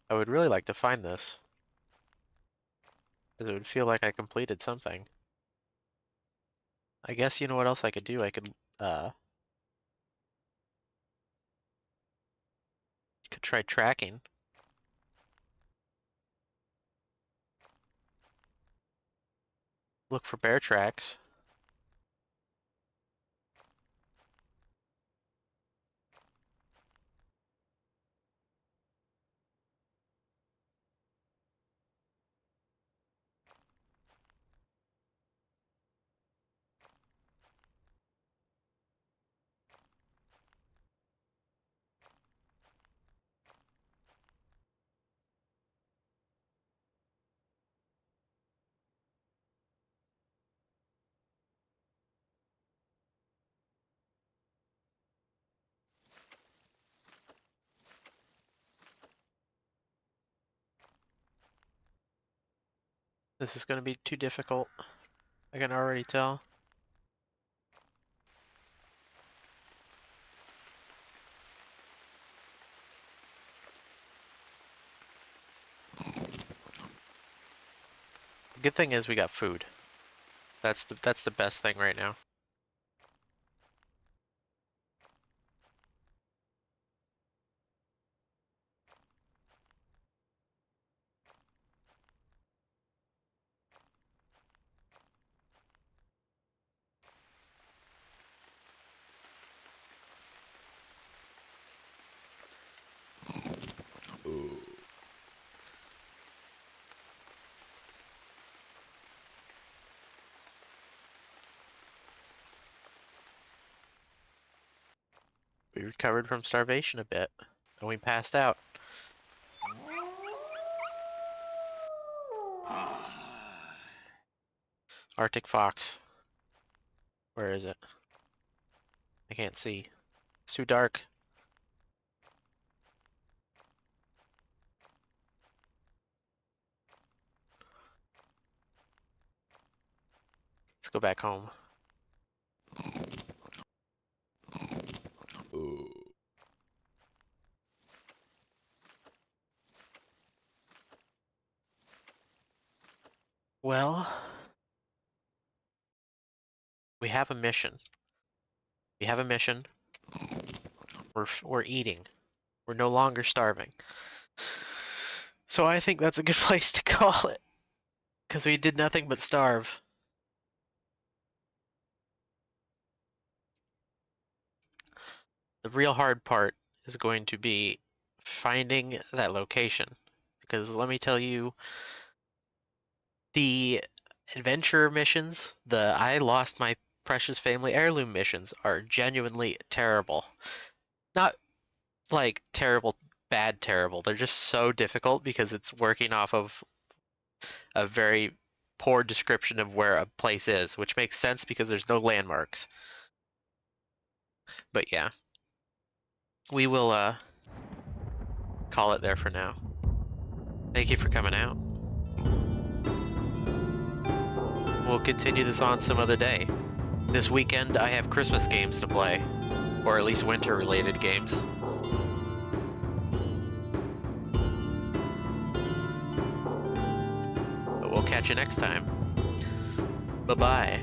I would really like to find this, because it would feel like I completed something. I guess you know what else I could do? I could try tracking. Look for bear tracks. This is going to be too difficult. I can already tell. Good thing is we got food. That's the best thing right now. We recovered from starvation a bit, and we passed out. Arctic fox. Where is it? I can't see. It's too dark. Let's go back home. Well, we have a mission. We have a mission. We're eating. We're no longer starving. So I think that's a good place to call it. Because we did nothing but starve. The real hard part is going to be finding that location. Because let me tell you, the adventure missions, the I lost my precious family heirloom missions, are genuinely terrible. Not like terrible, bad terrible. They're just so difficult because it's working off of a very poor description of where a place is, which makes sense because there's no landmarks. But yeah, we will call it there for now. Thank you for coming out. We'll continue this on some other day. This weekend I have Christmas games to play, or at least winter-related games. But we'll catch you next time. Bye-bye.